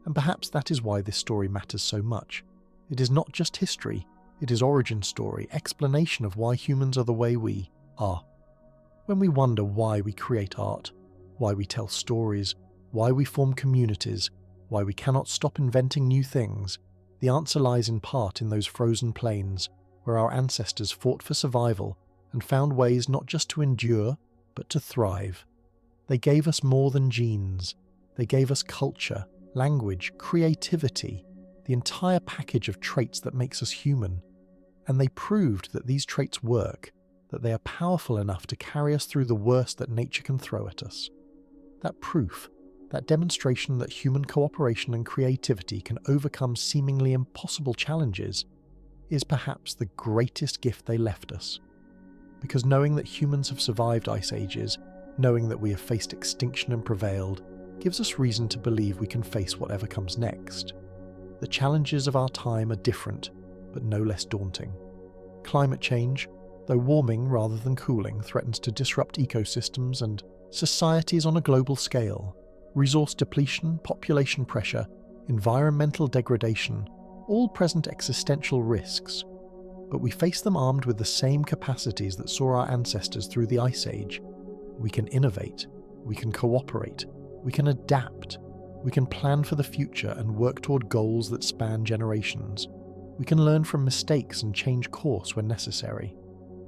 and perhaps that is why this story matters so much. It is not just history, it is origin story, explanation of why humans are the way we are. When we wonder why we create art, why we tell stories, why we form communities, why we cannot stop inventing new things, the answer lies in part in those frozen plains where our ancestors fought for survival and found ways not just to endure, but to thrive. They gave us more than genes. They gave us culture, language, creativity, the entire package of traits that makes us human. And they proved that these traits work, that they are powerful enough to carry us through the worst that nature can throw at us. That proof, that demonstration that human cooperation and creativity can overcome seemingly impossible challenges, is perhaps the greatest gift they left us. Because knowing that humans have survived ice ages, knowing that we have faced extinction and prevailed, gives us reason to believe we can face whatever comes next. The challenges of our time are different, but no less daunting. Climate change, though warming rather than cooling, threatens to disrupt ecosystems and societies on a global scale. Resource depletion, population pressure, environmental degradation, all present existential risks. But we face them armed with the same capacities that saw our ancestors through the Ice Age. We can innovate, we can cooperate, we can adapt, we can plan for the future and work toward goals that span generations. We can learn from mistakes and change course when necessary.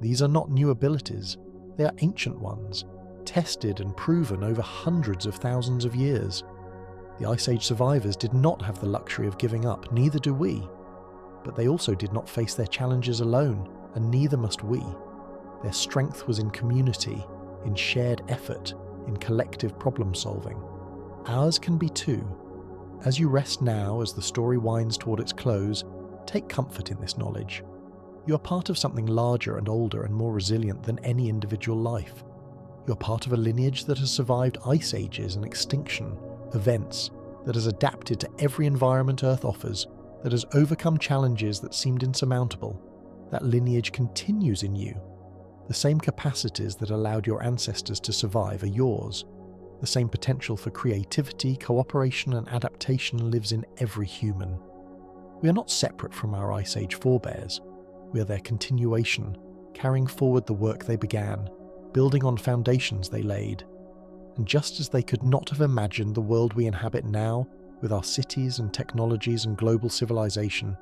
These are not new abilities, they are ancient ones, tested and proven over hundreds of thousands of years. The Ice Age survivors did not have the luxury of giving up, neither do we. But they also did not face their challenges alone, and neither must we. Their strength was in community, in shared effort, in collective problem solving. Ours can be too. As you rest now, as the story winds toward its close, take comfort in this knowledge. You are part of something larger and older and more resilient than any individual life. You are part of a lineage that has survived ice ages and extinction, events, that has adapted to every environment Earth offers, that has overcome challenges that seemed insurmountable. That lineage continues in you. The same capacities that allowed your ancestors to survive are yours. The same potential for creativity, cooperation, and adaptation lives in every human. We are not separate from our Ice Age forebears. We are their continuation, carrying forward the work they began, building on foundations they laid. And just as they could not have imagined the world we inhabit now, with our cities and technologies and global civilization,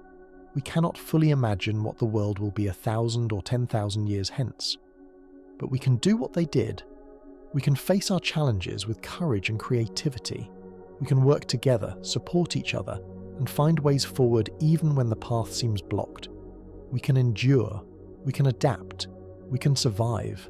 we cannot fully imagine what the world will be 1,000 or 10,000 years hence. But we can do what they did. We can face our challenges with courage and creativity. We can work together, support each other, and find ways forward even when the path seems blocked. We can endure, we can adapt, we can survive.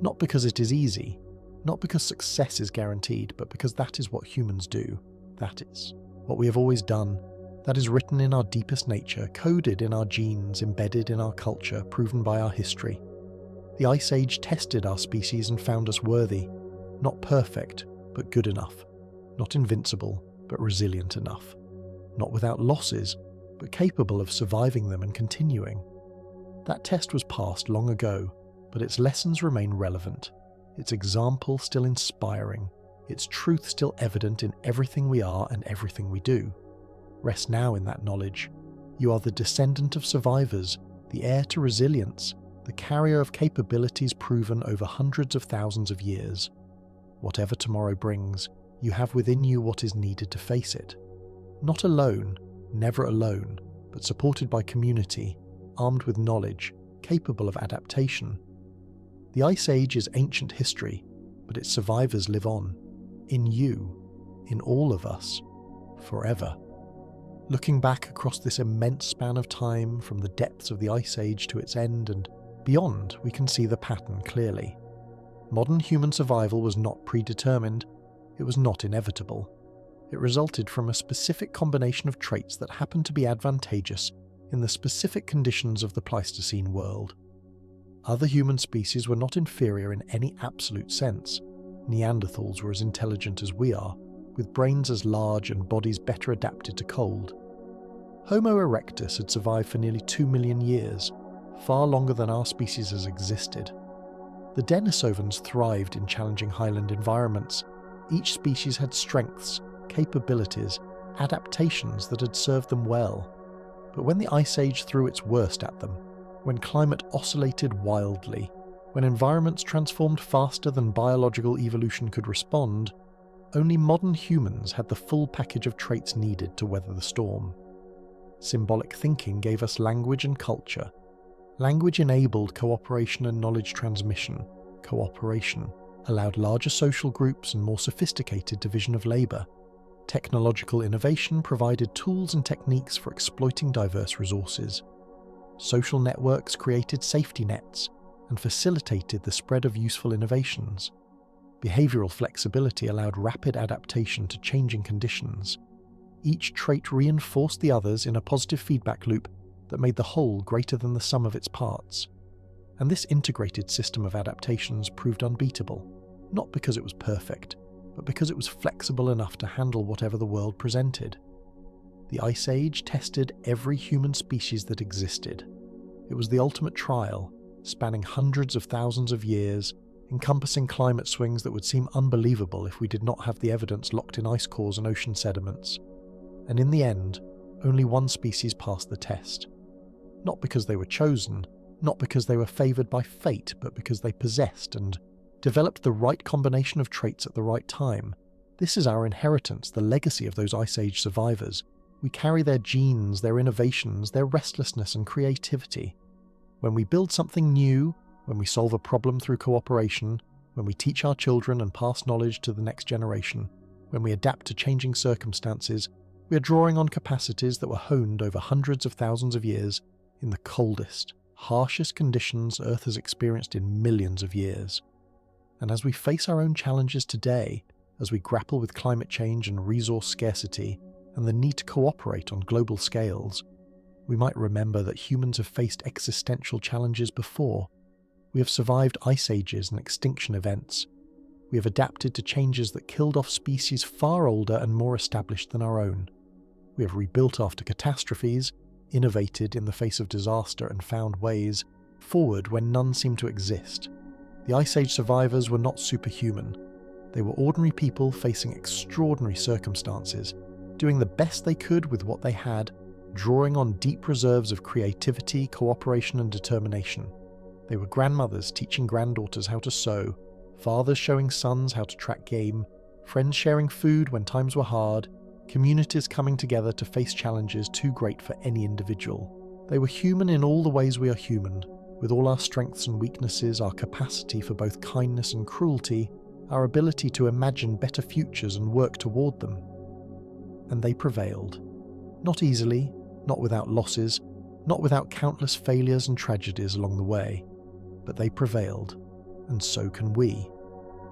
Not because it is easy, not because success is guaranteed, but because that is what humans do. That is what we have always done. That is written in our deepest nature, coded in our genes, embedded in our culture, proven by our history. The Ice Age tested our species and found us worthy. Not perfect, but good enough. Not invincible, but resilient enough. Not without losses, but capable of surviving them and continuing. That test was passed long ago, but its lessons remain relevant, its example still inspiring, its truth still evident in everything we are and everything we do. Rest now in that knowledge. You are the descendant of survivors, the heir to resilience, the carrier of capabilities proven over hundreds of thousands of years. Whatever tomorrow brings, you have within you what is needed to face it. Not alone, never alone, but supported by community, armed with knowledge, capable of adaptation. The Ice Age is ancient history, but its survivors live on. In you, in all of us, forever. Looking back across this immense span of time, from the depths of the Ice Age to its end and beyond, we can see the pattern clearly. Modern human survival was not predetermined, it was not inevitable. It resulted from a specific combination of traits that happened to be advantageous in the specific conditions of the Pleistocene world. Other human species were not inferior in any absolute sense. Neanderthals were as intelligent as we are, with brains as large and bodies better adapted to cold. Homo erectus had survived for nearly 2 million years, far longer than our species has existed. The Denisovans thrived in challenging highland environments. Each species had strengths, capabilities, adaptations that had served them well. But when the Ice Age threw its worst at them, when climate oscillated wildly, when environments transformed faster than biological evolution could respond, only modern humans had the full package of traits needed to weather the storm. Symbolic thinking gave us language and culture. Language enabled cooperation and knowledge transmission, cooperation, allowed larger social groups and more sophisticated division of labour. Technological innovation provided tools and techniques for exploiting diverse resources. Social networks created safety nets and facilitated the spread of useful innovations. Behavioural flexibility allowed rapid adaptation to changing conditions. Each trait reinforced the others in a positive feedback loop that made the whole greater than the sum of its parts. And this integrated system of adaptations proved unbeatable, not because it was perfect, but because it was flexible enough to handle whatever the world presented. The Ice Age tested every human species that existed. It was the ultimate trial, spanning hundreds of thousands of years, encompassing climate swings that would seem unbelievable if we did not have the evidence locked in ice cores and ocean sediments. And in the end, only one species passed the test. Not because they were chosen, not because they were favoured by fate, but because they possessed and developed the right combination of traits at the right time. This is our inheritance, the legacy of those Ice Age survivors. We carry their genes, their innovations, their restlessness and creativity. When we build something new, when we solve a problem through cooperation, when we teach our children and pass knowledge to the next generation, when we adapt to changing circumstances, we are drawing on capacities that were honed over hundreds of thousands of years in the coldest, harshest conditions Earth has experienced in millions of years. And as we face our own challenges today, as we grapple with climate change and resource scarcity and the need to cooperate on global scales, we might remember that humans have faced existential challenges before. We have survived ice ages and extinction events. We have adapted to changes that killed off species far older and more established than our own. We have rebuilt after catastrophes, innovated in the face of disaster and found ways forward when none seemed to exist. The Ice Age survivors were not superhuman. They were ordinary people facing extraordinary circumstances, doing the best they could with what they had, drawing on deep reserves of creativity, cooperation and determination. They were grandmothers teaching granddaughters how to sew, fathers showing sons how to track game, friends sharing food when times were hard, communities coming together to face challenges too great for any individual. They were human in all the ways we are human, with all our strengths and weaknesses, our capacity for both kindness and cruelty, our ability to imagine better futures and work toward them. And they prevailed. Not easily, not without losses, not without countless failures and tragedies along the way, but they prevailed, and so can we.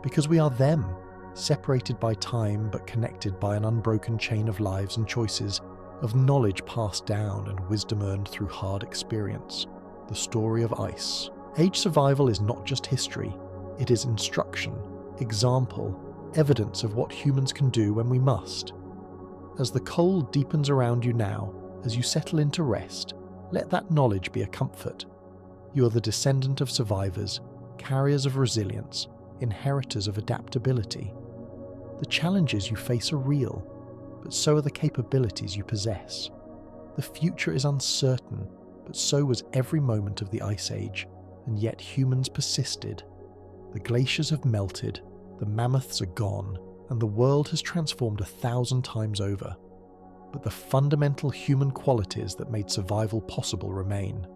Because we are them, separated by time but connected by an unbroken chain of lives and choices, of knowledge passed down and wisdom earned through hard experience. The story of ice. Age survival is not just history, it is instruction, example, evidence of what humans can do when we must. As the cold deepens around you now, as you settle into rest, let that knowledge be a comfort. You are the descendant of survivors, carriers of resilience, inheritors of adaptability. The challenges you face are real, but so are the capabilities you possess. The future is uncertain, but so was every moment of the Ice Age, and yet humans persisted. The glaciers have melted, the mammoths are gone, and the world has transformed 1,000 times over. But the fundamental human qualities that made survival possible remain.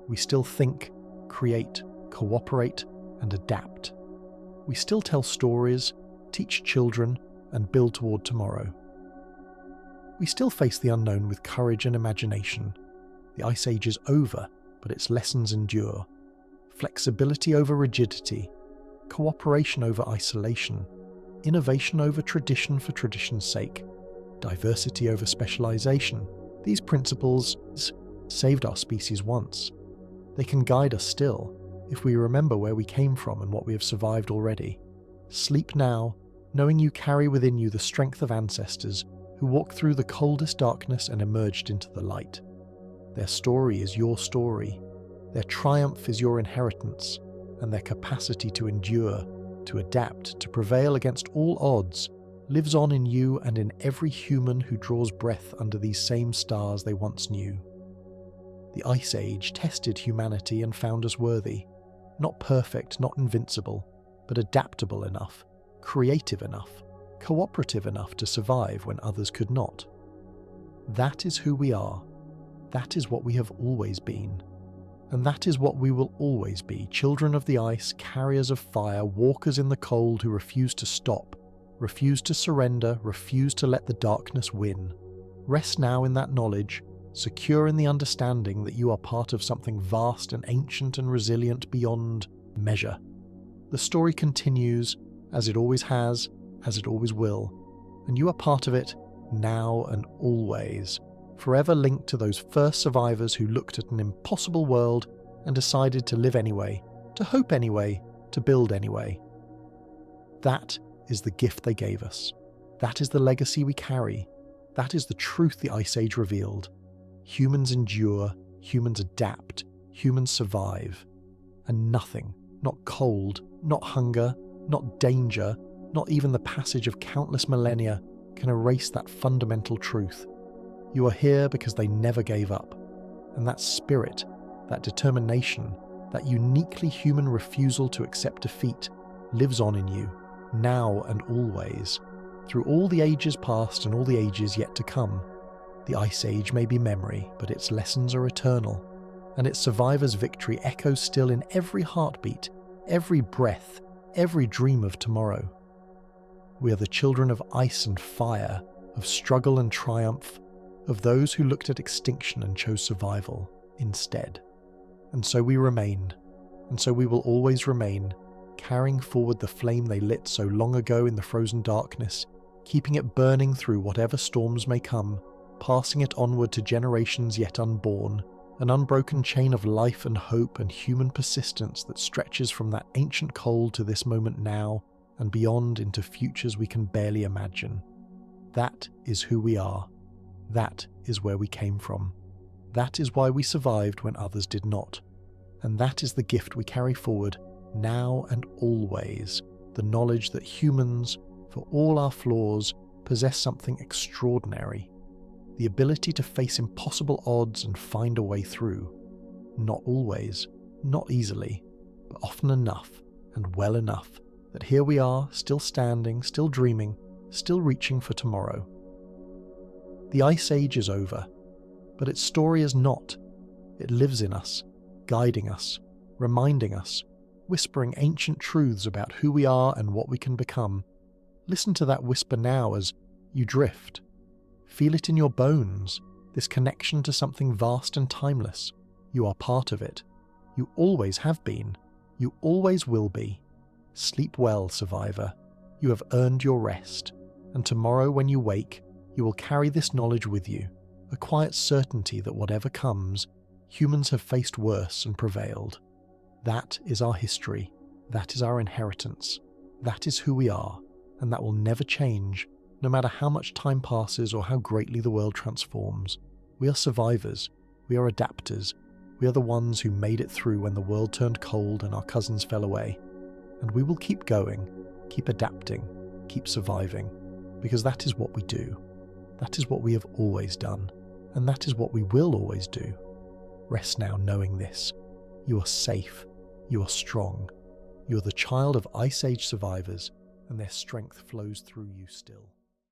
We still think, create, cooperate, and adapt. We still tell stories, teach children, and build toward tomorrow. We still face the unknown with courage and imagination. The Ice Age is over, but its lessons endure. Flexibility over rigidity, cooperation over isolation, innovation over tradition for tradition's sake, diversity over specialization. These principles saved our species once. They can guide us still, if we remember where we came from and what we have survived already. Sleep now, knowing you carry within you the strength of ancestors who walked through the coldest darkness and emerged into the light. Their story is your story. Their triumph is your inheritance, and their capacity to endure, to adapt, to prevail against all odds, lives on in you and in every human who draws breath under these same stars they once knew. The Ice Age tested humanity and found us worthy. Not perfect, not invincible, but adaptable enough, creative enough, cooperative enough to survive when others could not. That is who we are. That is what we have always been. And that is what we will always be, children of the ice, carriers of fire, walkers in the cold who refuse to stop, refuse to surrender, refuse to let the darkness win. Rest now in that knowledge, secure in the understanding that you are part of something vast and ancient and resilient beyond measure. The story continues, as it always has, as it always will, and you are part of it now and always, forever linked to those first survivors who looked at an impossible world and decided to live anyway, to hope anyway, to build anyway. That is the gift they gave us. That is the legacy we carry. That is the truth the Ice Age revealed. Humans endure, humans adapt, humans survive. And nothing, not cold, not hunger, not danger, not even the passage of countless millennia, can erase that fundamental truth. You are here because they never gave up. And that spirit, that determination, that uniquely human refusal to accept defeat, lives on in you, now and always, through all the ages past and all the ages yet to come. The Ice Age may be memory, but its lessons are eternal, and its survivor's victory echoes still in every heartbeat, every breath, every dream of tomorrow. We are the children of ice and fire, of struggle and triumph, of those who looked at extinction and chose survival instead. And so we remained, and so we will always remain, carrying forward the flame they lit so long ago in the frozen darkness, keeping it burning through whatever storms may come, passing it onward to generations yet unborn, an unbroken chain of life and hope and human persistence that stretches from that ancient cold to this moment now, and beyond into futures we can barely imagine. That is who we are. That is where we came from. That is why we survived when others did not. And that is the gift we carry forward, now and always, the knowledge that humans, for all our flaws, possess something extraordinary. The ability to face impossible odds and find a way through. Not always, not easily, but often enough and well enough that here we are, still standing, still dreaming, still reaching for tomorrow. The Ice Age is over, but its story is not. It lives in us, guiding us, reminding us, whispering ancient truths about who we are and what we can become. Listen to that whisper now as you drift. Feel it in your bones, this connection to something vast and timeless. You are part of it. You always have been. You always will be. Sleep well, survivor. You have earned your rest, and tomorrow when you wake, you will carry this knowledge with you, a quiet certainty that whatever comes, humans have faced worse and prevailed. That is our history. That is our inheritance. That is who we are, and that will never change, no matter how much time passes or how greatly the world transforms. We are survivors. We are adapters. We are the ones who made it through when the world turned cold and our cousins fell away. And we will keep going, keep adapting, keep surviving, because that is what we do. That is what we have always done, and that is what we will always do. Rest now knowing this. You are safe. You are strong. You are the child of Ice Age survivors, and their strength flows through you still.